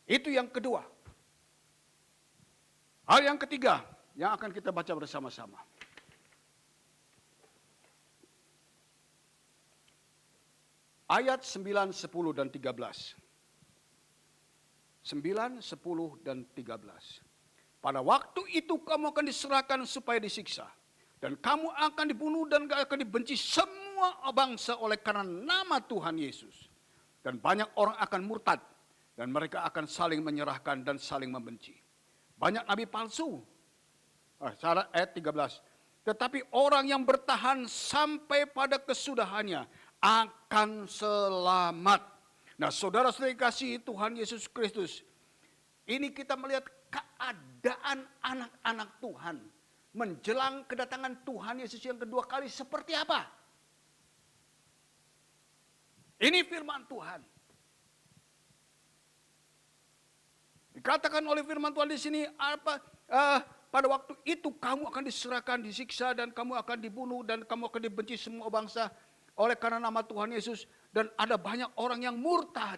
Itu yang kedua. Hal yang ketiga yang akan kita baca bersama-sama. Ayat 9, 10, dan 13. 9, 10, dan 13. Pada waktu itu kamu akan diserahkan supaya disiksa. Dan kamu akan dibunuh dan akan dibenci semua bangsa oleh karena nama Tuhan Yesus. Dan banyak orang akan murtad. Dan mereka akan saling menyerahkan dan saling membenci. Banyak nabi palsu. Ayat 13. Tetapi orang yang bertahan sampai pada kesudahannya akan selamat. Nah saudara-saudara kasih Tuhan Yesus Kristus. Ini kita melihat keadaan anak-anak Tuhan menjelang kedatangan Tuhan Yesus yang kedua kali seperti apa? Ini firman Tuhan. Dikatakan oleh firman Tuhan di sini apa? Pada waktu itu kamu akan diserahkan, disiksa dan kamu akan dibunuh dan kamu akan dibenci semua bangsa oleh karena nama Tuhan Yesus dan ada banyak orang yang murtad.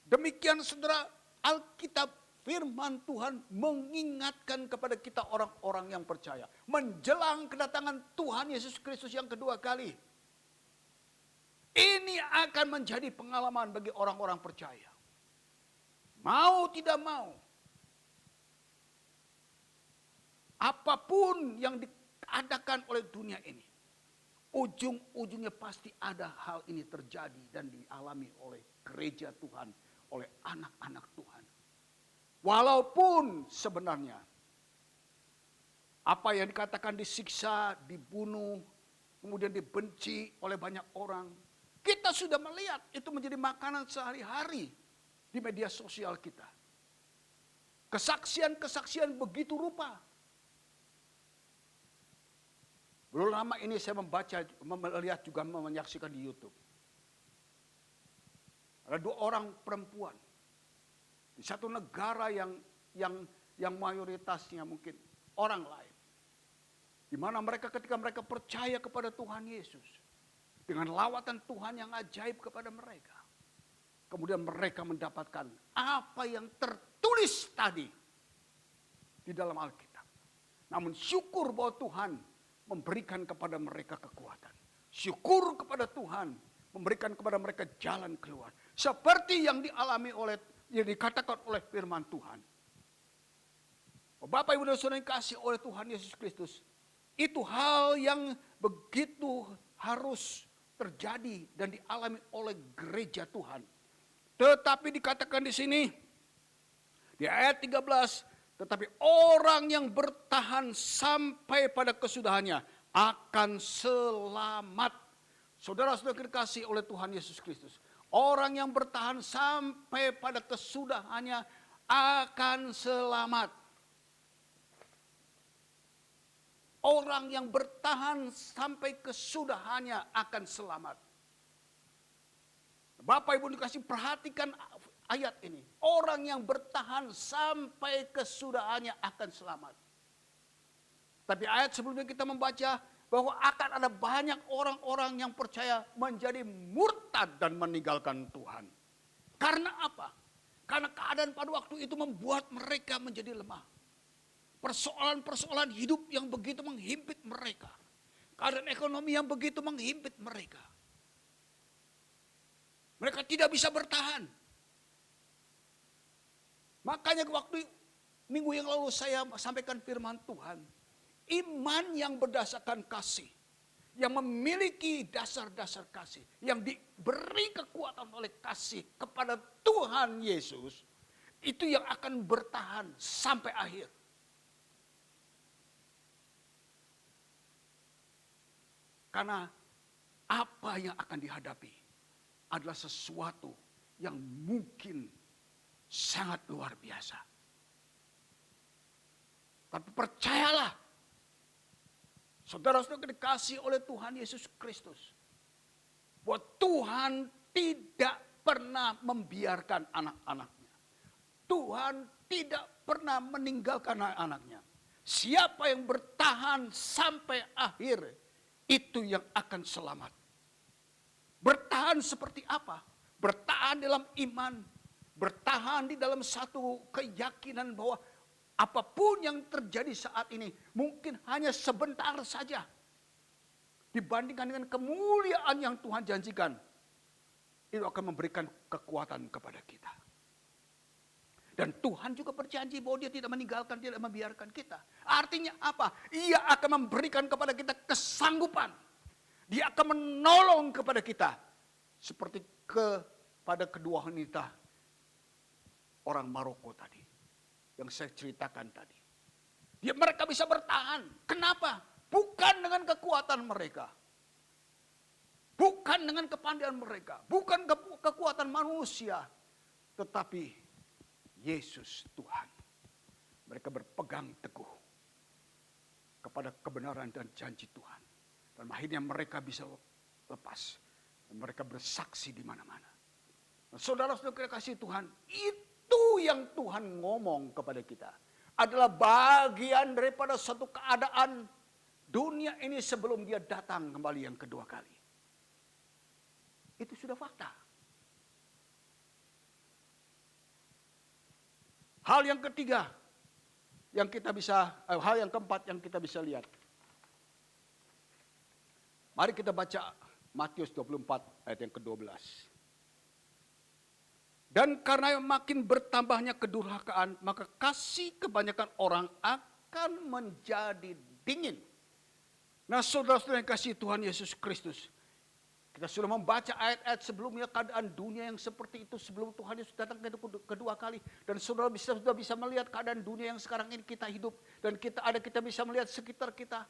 Demikian saudara, Alkitab firman Tuhan mengingatkan kepada kita orang-orang yang percaya. Menjelang kedatangan Tuhan Yesus Kristus yang kedua kali. Ini akan menjadi pengalaman bagi orang-orang percaya. Mau tidak mau. Apapun yang diadakan oleh dunia ini. Ujung-ujungnya pasti ada hal ini terjadi dan dialami oleh gereja Tuhan. Oleh anak-anak Tuhan. Walaupun sebenarnya apa yang dikatakan disiksa, dibunuh, kemudian dibenci oleh banyak orang. Kita sudah melihat itu menjadi makanan sehari-hari di media sosial kita. Kesaksian-kesaksian begitu rupa. Belum lama ini saya melihat juga menyaksikan di YouTube. Ada 2 orang perempuan di satu negara yang mayoritasnya mungkin orang lain, di mana mereka ketika mereka percaya kepada Tuhan Yesus dengan lawatan Tuhan yang ajaib kepada mereka, kemudian mereka mendapatkan apa yang tertulis tadi di dalam Alkitab. Namun syukur bahwa Tuhan memberikan kepada mereka kekuatan. Syukur kepada Tuhan memberikan kepada mereka jalan keluar. Seperti yang dialami oleh, yang dikatakan oleh firman Tuhan. Bapak Ibu dan Saudara yang kasih oleh Tuhan Yesus Kristus, itu hal yang begitu harus terjadi dan dialami oleh gereja Tuhan. Tetapi dikatakan di sini, di ayat 13, tetapi orang yang bertahan sampai pada kesudahannya akan selamat. Saudara-saudara dikasih oleh Tuhan Yesus Kristus. Orang yang bertahan sampai pada kesudahannya akan selamat. Orang yang bertahan sampai kesudahannya akan selamat. Bapak Ibu dikasih perhatikan ayat ini. Orang yang bertahan sampai kesudahannya akan selamat. Tapi ayat sebelumnya kita membaca bahwa akan ada banyak orang-orang yang percaya menjadi murtad dan meninggalkan Tuhan. Karena apa? Karena keadaan pada waktu itu membuat mereka menjadi lemah. Persoalan-persoalan hidup yang begitu menghimpit mereka. Keadaan ekonomi yang begitu menghimpit mereka. Mereka tidak bisa bertahan. Makanya waktu minggu yang lalu saya sampaikan firman Tuhan. Iman yang berdasarkan kasih. Yang memiliki dasar-dasar kasih. Yang diberi kekuatan oleh kasih kepada Tuhan Yesus. Itu yang akan bertahan sampai akhir. Karena apa yang akan dihadapi adalah sesuatu yang mungkin sangat luar biasa. Tapi percayalah, saudara-saudara dikasih oleh Tuhan Yesus Kristus, bahwa Tuhan tidak pernah membiarkan anak-anaknya. Tuhan tidak pernah meninggalkan anak-anaknya. Siapa yang bertahan sampai akhir, itu yang akan selamat. Bertahan seperti apa? Bertahan dalam iman. Bertahan di dalam satu keyakinan bahwa apapun yang terjadi saat ini mungkin hanya sebentar saja. Dibandingkan dengan kemuliaan yang Tuhan janjikan. Itu akan memberikan kekuatan kepada kita. Dan Tuhan juga berjanji bahwa Dia tidak meninggalkan, tidak membiarkan kita. Artinya apa? Ia akan memberikan kepada kita kesanggupan. Dia akan menolong kepada kita. Seperti kepada kedua wanita orang Maroko tadi. Yang saya ceritakan tadi. Mereka bisa bertahan. Kenapa? Bukan dengan kekuatan mereka. Bukan dengan kepandaian mereka. Bukan kekuatan manusia. Tetapi Yesus Tuhan. Mereka berpegang teguh kepada kebenaran dan janji Tuhan. Dan akhirnya mereka bisa lepas. Dan mereka bersaksi di mana-mana. Nah, saudara-saudara kasih Tuhan, itu yang Tuhan ngomong kepada kita. Adalah bagian daripada satu keadaan dunia ini sebelum Dia datang kembali yang kedua kali. Itu sudah fakta. Hal yang ketiga yang kita bisa, hal yang keempat yang kita bisa lihat. Mari kita baca Matius 24 ayat yang ke-12. Dan karena makin bertambahnya kedurhakaan, maka kasih kebanyakan orang akan menjadi dingin. Nah, saudara-saudara yang kasih Tuhan Yesus Kristus, kita sudah membaca ayat-ayat sebelumnya keadaan dunia yang seperti itu sebelum Tuhan Yesus datang kedua kali. Dan saudara sudah bisa melihat keadaan dunia yang sekarang ini kita hidup. Dan kita bisa melihat sekitar kita.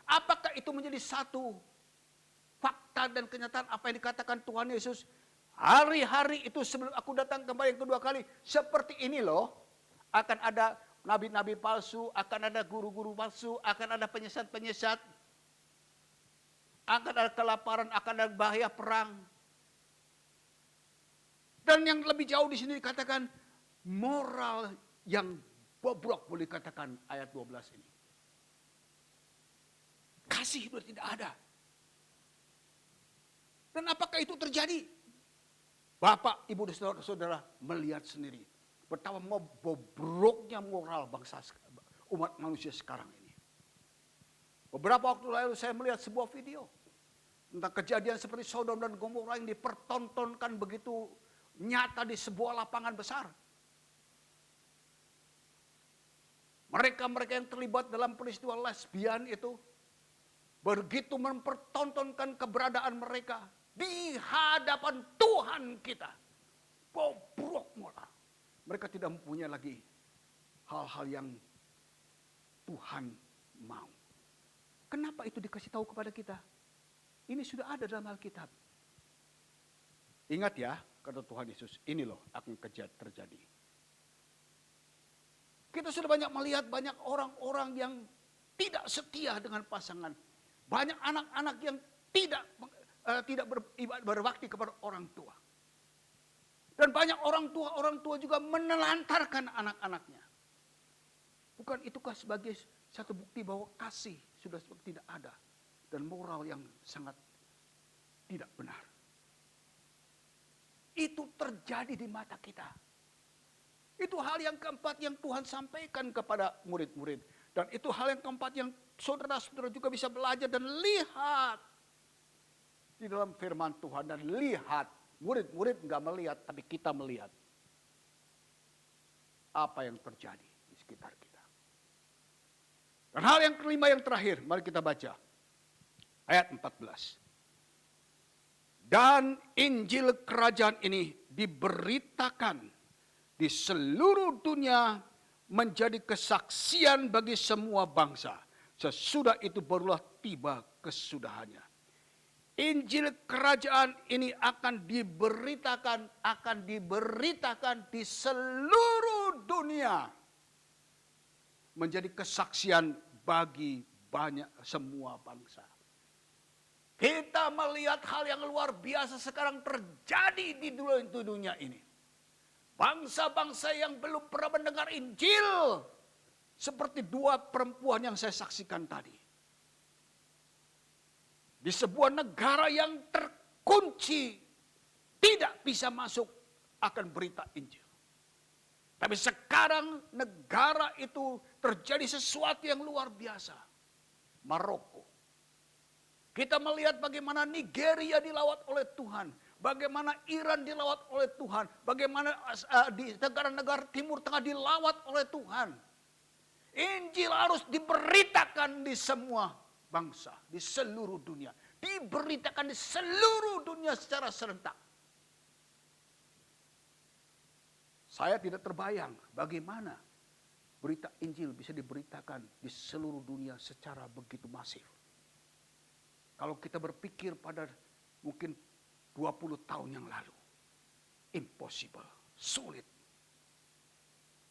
Apakah itu menjadi satu fakta dan kenyataan apa yang dikatakan Tuhan Yesus? Hari-hari itu sebelum aku datang kembali yang kedua kali. Seperti ini loh. Akan ada nabi-nabi palsu, akan ada guru-guru palsu, akan ada penyesat-penyesat. Akan ada kelaparan, akan ada bahaya perang. Dan yang lebih jauh di sini dikatakan moral yang bobrok, boleh dikatakan ayat 12 ini. Kasih sudah tidak ada. Dan apakah itu terjadi? Bapak, Ibu, dan saudara-saudara melihat sendiri betapa bobroknya moral bangsa umat manusia sekarang ini. Beberapa waktu lalu saya melihat sebuah video Tentang kejadian seperti Sodom dan Gomora yang dipertontonkan begitu nyata di sebuah lapangan besar. Mereka-mereka yang terlibat dalam peristiwa lesbian itu begitu mempertontonkan keberadaan mereka di hadapan Tuhan kita. Bobrok mula. Mereka tidak mempunyai lagi hal-hal yang Tuhan mau. Kenapa itu dikasih tahu kepada kita? Ini sudah ada dalam Alkitab. Ingat ya, kata Tuhan Yesus, ini loh akan terjadi. Kita sudah banyak melihat banyak orang-orang yang tidak setia dengan pasangan. Banyak anak-anak yang tidak berbakti kepada orang tua. Dan banyak orang tua juga menelantarkan anak-anaknya. Bukan itukah sebagai satu bukti bahwa kasih sudah tidak ada. Dan moral yang sangat tidak benar. Itu terjadi di mata kita. Itu hal yang keempat yang Tuhan sampaikan kepada murid-murid. Dan itu hal yang keempat yang saudara-saudara juga bisa belajar dan lihat. Di dalam firman Tuhan dan lihat. Murid-murid enggak melihat tapi kita melihat. Apa yang terjadi di sekitar kita. Dan hal yang kelima yang terakhir. Mari kita baca. Ayat 14. Dan Injil kerajaan ini diberitakan di seluruh dunia menjadi kesaksian bagi semua bangsa. Sesudah itu barulah tiba kesudahannya. Injil kerajaan ini akan diberitakan di seluruh dunia. Menjadi kesaksian bagi semua bangsa. Kita melihat hal yang luar biasa sekarang terjadi di dunia ini. Bangsa-bangsa yang belum pernah mendengar Injil. Seperti dua perempuan yang saya saksikan tadi. Di sebuah negara yang terkunci. Tidak bisa masuk akan berita Injil. Tapi sekarang negara itu terjadi sesuatu yang luar biasa. Maroko. Kita melihat bagaimana Nigeria dilawat oleh Tuhan. Bagaimana Iran dilawat oleh Tuhan. Bagaimana di negara-negara Timur Tengah dilawat oleh Tuhan. Injil harus diberitakan di semua bangsa. Di seluruh dunia. Diberitakan di seluruh dunia secara serentak. Saya tidak terbayang bagaimana berita Injil bisa diberitakan di seluruh dunia secara begitu masif. Kalau kita berpikir pada mungkin 20 tahun yang lalu. Impossible, sulit.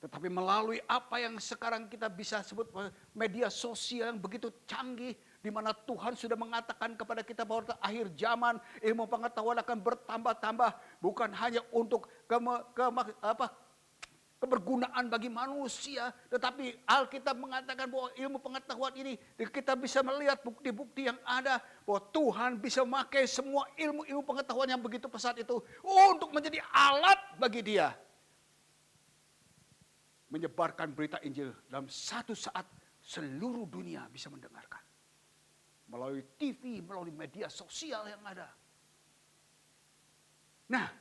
Tetapi melalui apa yang sekarang kita bisa sebut media sosial yang begitu canggih. Di mana Tuhan sudah mengatakan kepada kita bahwa akhir zaman ilmu pengetahuan akan bertambah-tambah. Bukan hanya untuk kebergunaan bagi manusia. Tetapi Alkitab mengatakan bahwa ilmu pengetahuan ini kita bisa melihat bukti-bukti yang ada. Bahwa Tuhan bisa memakai semua ilmu-ilmu pengetahuan yang begitu pesat itu. Untuk menjadi alat bagi dia. Menyebarkan berita Injil dalam satu saat seluruh dunia bisa mendengarkan. Melalui TV, melalui media sosial yang ada. Nah,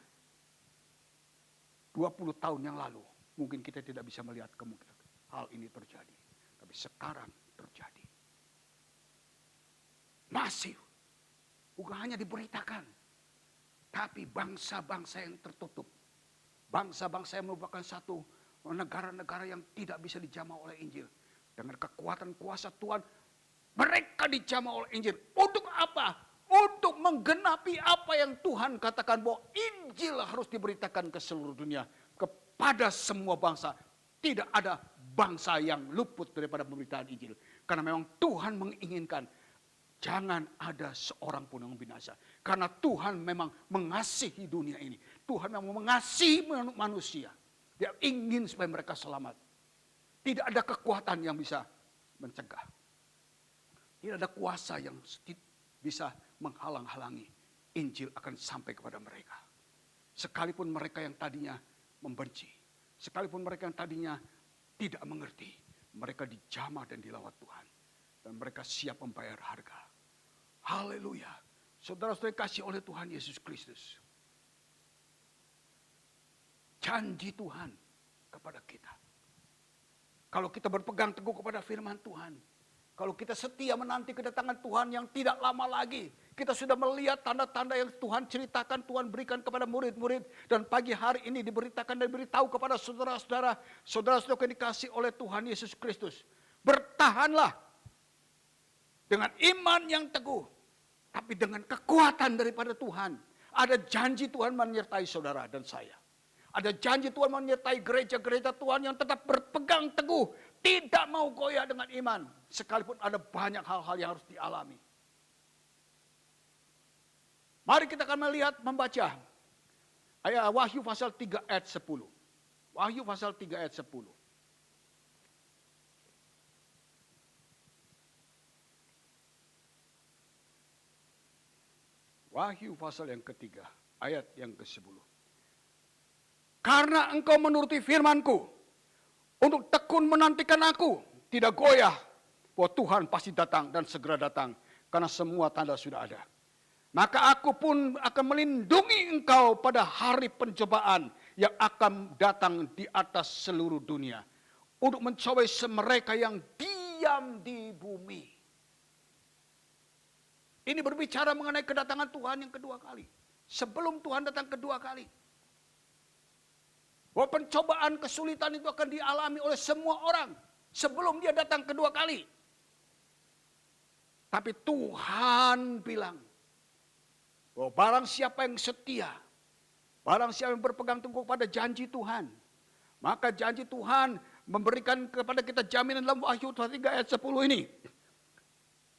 20 tahun yang lalu. Mungkin kita tidak bisa melihat kemungkinan hal ini terjadi. Tapi sekarang terjadi. Masif. Bukan hanya diberitakan. Tapi bangsa-bangsa yang tertutup. Bangsa-bangsa yang merupakan satu negara-negara yang tidak bisa dijamah oleh Injil. Dengan kekuatan kuasa Tuhan. Mereka dijamah oleh Injil. Untuk apa? Untuk menggenapi apa yang Tuhan katakan bahwa Injil harus diberitakan ke seluruh dunia. Pada semua bangsa. Tidak ada bangsa yang luput daripada pemberitaan Injil. Karena memang Tuhan menginginkan. Jangan ada seorang pun yang binasa. Karena Tuhan memang mengasihi dunia ini. Tuhan memang mengasihi manusia. Dia ingin supaya mereka selamat. Tidak ada kekuatan yang bisa mencegah. Tidak ada kuasa yang bisa menghalang-halangi. Injil akan sampai kepada mereka. Sekalipun mereka yang tadinya membenci. Sekalipun mereka yang tadinya tidak mengerti. Mereka dijamah dan dilawat Tuhan. Dan mereka siap membayar harga. Haleluya. Saudara-saudara kasih oleh Tuhan Yesus Kristus. Janji Tuhan kepada kita. Kalau kita berpegang teguh kepada firman Tuhan. Kalau kita setia menanti kedatangan Tuhan yang tidak lama lagi. Kita sudah melihat tanda-tanda yang Tuhan ceritakan, Tuhan berikan kepada murid-murid. Dan pagi hari ini diberitakan dan diberitahu kepada saudara-saudara. Saudara-saudara yang dikasih oleh Tuhan Yesus Kristus. Bertahanlah dengan iman yang teguh. Tapi dengan kekuatan daripada Tuhan. Ada janji Tuhan menyertai saudara dan saya. Ada janji Tuhan menyertai gereja-gereja Tuhan yang tetap berpegang teguh. Tidak mau goyah dengan iman. Sekalipun ada banyak hal-hal yang harus dialami. Mari kita akan membaca. Ayat Wahyu pasal 3 ayat 10. Wahyu pasal 3 ayat 10. Wahyu pasal yang ketiga, ayat yang ke-10. Karena engkau menuruti firman-Ku, untuk tekun menantikan Aku, tidak goyah, bahwa Tuhan pasti datang dan segera datang, karena semua tanda sudah ada. Maka Aku pun akan melindungi engkau pada hari pencobaan yang akan datang di atas seluruh dunia, untuk mencobai mereka yang diam di bumi. Ini berbicara mengenai kedatangan Tuhan yang kedua kali. Sebelum Tuhan datang kedua kali. Bahwa pencobaan kesulitan itu akan dialami oleh semua orang. Sebelum dia datang kedua kali. Tapi Tuhan bilang. Bahwa barang siapa yang setia. Barang siapa yang berpegang teguh pada janji Tuhan. Maka janji Tuhan memberikan kepada kita jaminan dalam Wahyu 3 ayat 10 ini.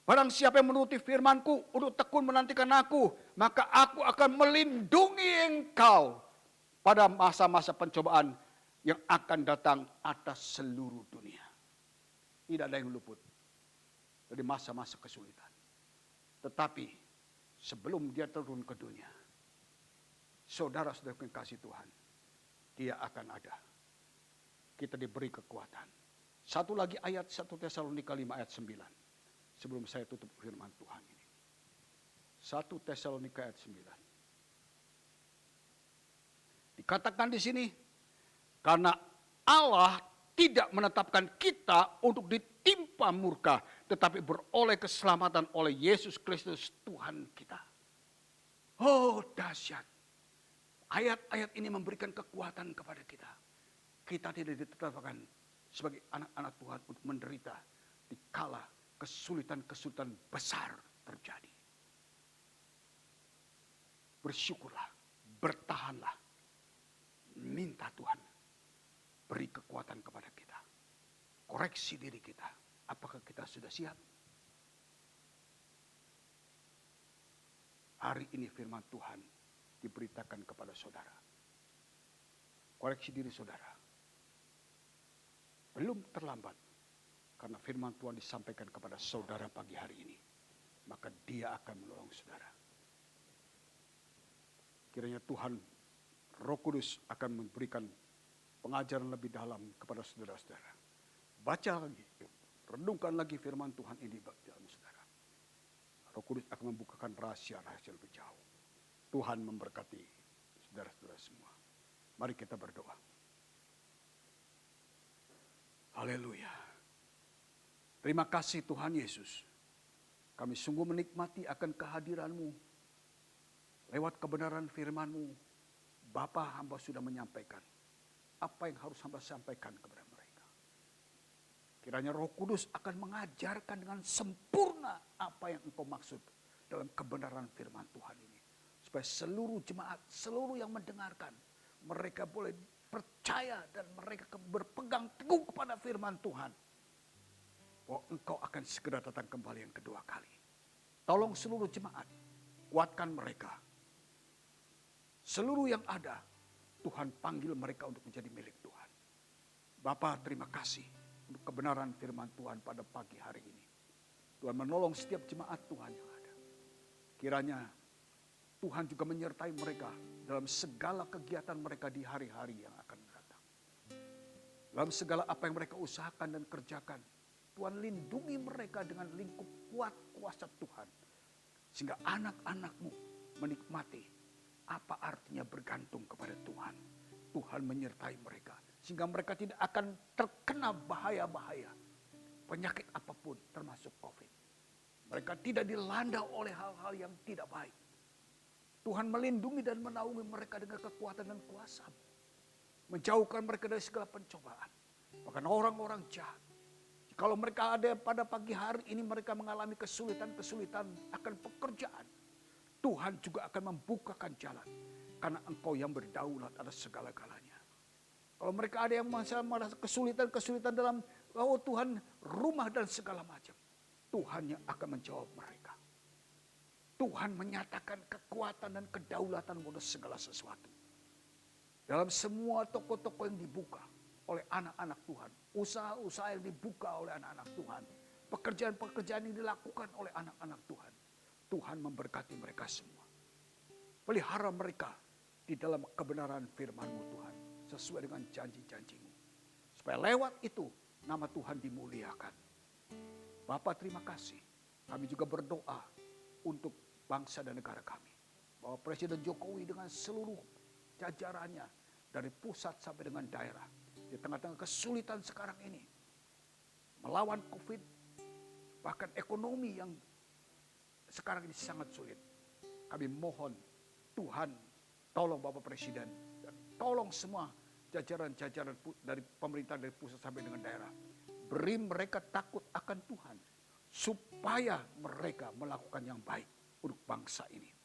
Barang siapa yang menuruti firman-Ku, untuk tekun menantikan Aku, maka Aku akan melindungi engkau pada masa-masa pencobaan yang akan datang atas seluruh dunia. Tidak ada yang luput dari masa-masa kesulitan. Tetapi sebelum dia turun ke dunia, saudara-saudara yang kasih Tuhan, dia akan ada. Kita diberi kekuatan. Satu lagi ayat 1 Tesalonika 5 ayat 9. Sebelum saya tutup firman Tuhan ini. 1 Tesalonika ayat 9. Dikatakan di sini, karena Allah tidak menetapkan kita untuk ditimpa murka, tetapi beroleh keselamatan oleh Yesus Kristus Tuhan kita. Oh dahsyat. Ayat-ayat ini memberikan kekuatan kepada kita. Kita tidak ditetapkan sebagai anak-anak Tuhan untuk menderita di kala kesulitan-kesulitan besar terjadi. Bersyukurlah, bertahanlah. Minta Tuhan beri kekuatan kepada kita. Koreksi diri kita. Apakah kita sudah siap? Hari ini firman Tuhan diberitakan kepada saudara. Koreksi diri saudara. Belum terlambat. Karena firman Tuhan disampaikan kepada saudara pagi hari ini. Maka dia akan menolong saudara. Kiranya Tuhan, Roh Kudus akan memberikan pengajaran lebih dalam kepada saudara-saudara. Baca lagi, renungkan lagi firman Tuhan ini dalam saudara. Roh Kudus akan membukakan rahasia-rahasia lebih jauh. Tuhan memberkati saudara-saudara semua. Mari kita berdoa. Haleluya. Terima kasih Tuhan Yesus. Kami sungguh menikmati akan kehadiran-Mu. Lewat kebenaran firman-Mu, Bapa, hamba sudah menyampaikan apa yang harus hamba sampaikan kepada mereka. Kiranya Roh Kudus akan mengajarkan dengan sempurna apa yang Engkau maksud dalam kebenaran firman Tuhan ini. Supaya seluruh jemaat, seluruh yang mendengarkan, mereka boleh percaya dan mereka berpegang teguh kepada firman Tuhan. Bahwa Engkau akan segera datang kembali yang kedua kali. Tolong seluruh jemaat, kuatkan mereka. Seluruh yang ada, Tuhan panggil mereka untuk menjadi milik Tuhan. Bapa, terima kasih untuk kebenaran firman Tuhan pada pagi hari ini. Tuhan menolong setiap jemaat Tuhan yang ada. Kiranya Tuhan juga menyertai mereka dalam segala kegiatan mereka di hari-hari yang akan datang. Dalam segala apa yang mereka usahakan dan kerjakan, Tuhan lindungi mereka dengan lingkup kuat kuasa Tuhan. Sehingga anak-anakmu menikmati apa artinya bergantung kepada Tuhan. Tuhan menyertai mereka. Sehingga mereka tidak akan terkena bahaya-bahaya. Penyakit apapun termasuk COVID. Mereka tidak dilanda oleh hal-hal yang tidak baik. Tuhan melindungi dan menaungi mereka dengan kekuatan dan kuasa. Menjauhkan mereka dari segala pencobaan. Bahkan orang-orang jahat. Kalau mereka ada pada pagi hari ini mereka mengalami kesulitan-kesulitan akan pekerjaan. Tuhan juga akan membukakan jalan. Karena Engkau yang berdaulat atas segala-galanya. Kalau mereka ada yang merasa kesulitan-kesulitan dalam Tuhan rumah dan segala macam. Tuhan yang akan menjawab mereka. Tuhan menyatakan kekuatan dan kedaulatan pada segala sesuatu. Dalam semua toko-toko yang dibuka oleh anak-anak Tuhan. Usaha-usaha yang dibuka oleh anak-anak Tuhan. Pekerjaan-pekerjaan yang dilakukan oleh anak-anak Tuhan. Tuhan memberkati mereka semua. Pelihara mereka di dalam kebenaran firman-Mu Tuhan. Sesuai dengan janji-janji-Mu. Supaya lewat itu nama Tuhan dimuliakan. Bapa terima kasih. Kami juga berdoa untuk bangsa dan negara kami. Bahwa Presiden Jokowi dengan seluruh jajarannya. Dari pusat sampai dengan daerah. Di tengah-tengah kesulitan sekarang ini. Melawan COVID. Bahkan ekonomi yang sekarang ini sangat sulit. Kami mohon Tuhan tolong Bapak Presiden. Dan tolong semua jajaran-jajaran dari pemerintah dari pusat sampai dengan daerah. Beri mereka takut akan Tuhan. Supaya mereka melakukan yang baik untuk bangsa ini.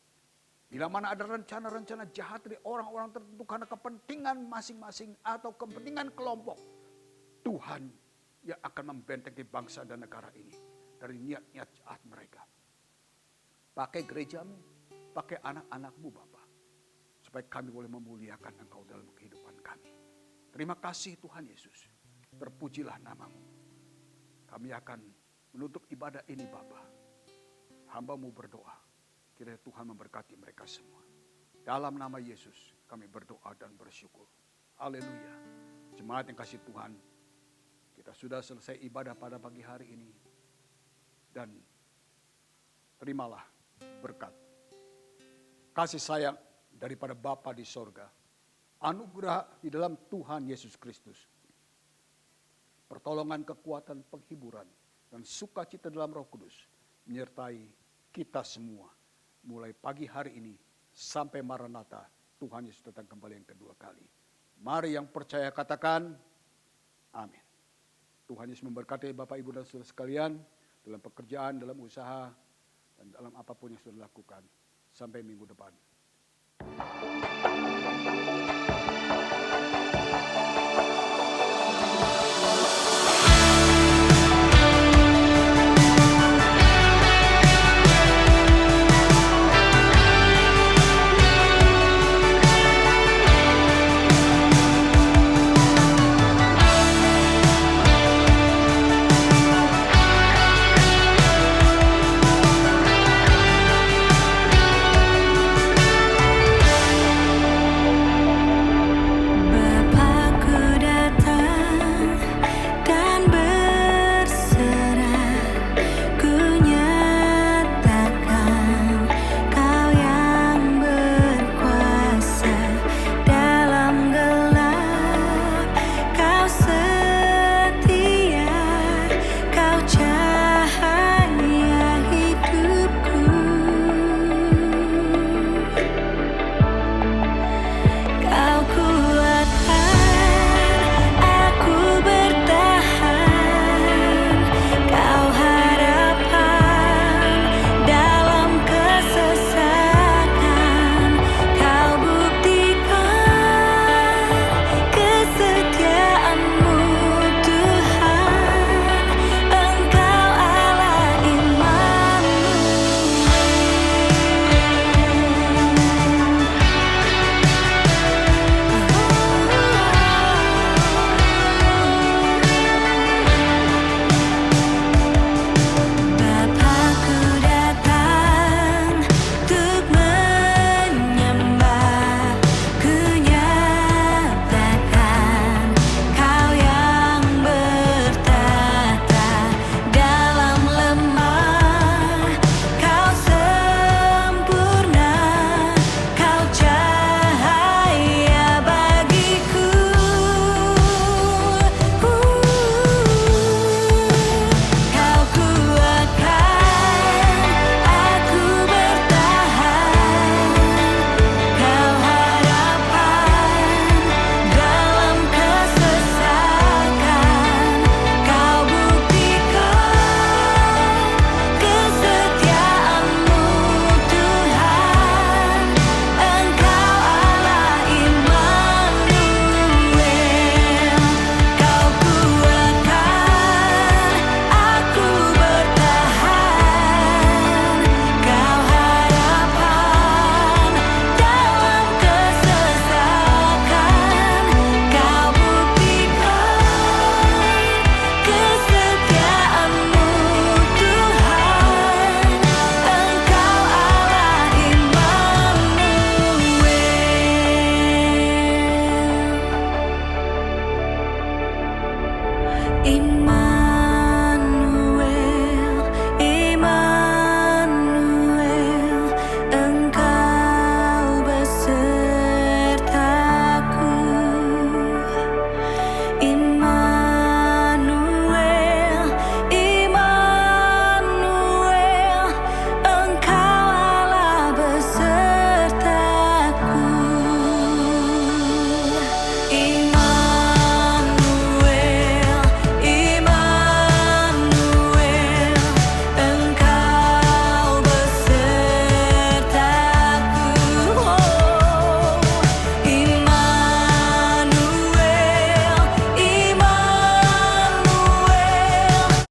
Bila mana ada rencana-rencana jahat dari orang-orang tertentu karena kepentingan masing-masing atau kepentingan kelompok. Tuhan yang akan membentengi bangsa dan negara ini dari niat-niat jahat mereka. Pakai gerejamu, pakai anak-anakmu Bapa. Supaya kami boleh memuliakan Engkau dalam kehidupan kami. Terima kasih Tuhan Yesus. Terpujilah namamu. Kami akan menutup ibadah ini Bapa. Hamba-Mu berdoa. Kiranya Tuhan memberkati mereka semua. Dalam nama Yesus kami berdoa dan bersyukur. Haleluya. Jemaat yang kasih Tuhan. Kita sudah selesai ibadah pada pagi hari ini. Dan terimalah berkat. Kasih sayang daripada Bapa di sorga. Anugerah di dalam Tuhan Yesus Kristus. Pertolongan, kekuatan, penghiburan. Dan sukacita dalam Roh Kudus. Menyertai kita semua. Mulai pagi hari ini sampai Maranatha, Tuhan Yesus datang kembali yang kedua kali. Mari yang percaya katakan, amin. Tuhan Yesus memberkati Bapak, Ibu, dan saudara sekalian dalam pekerjaan, dalam usaha, dan dalam apapun yang sudah dilakukan. Sampai minggu depan.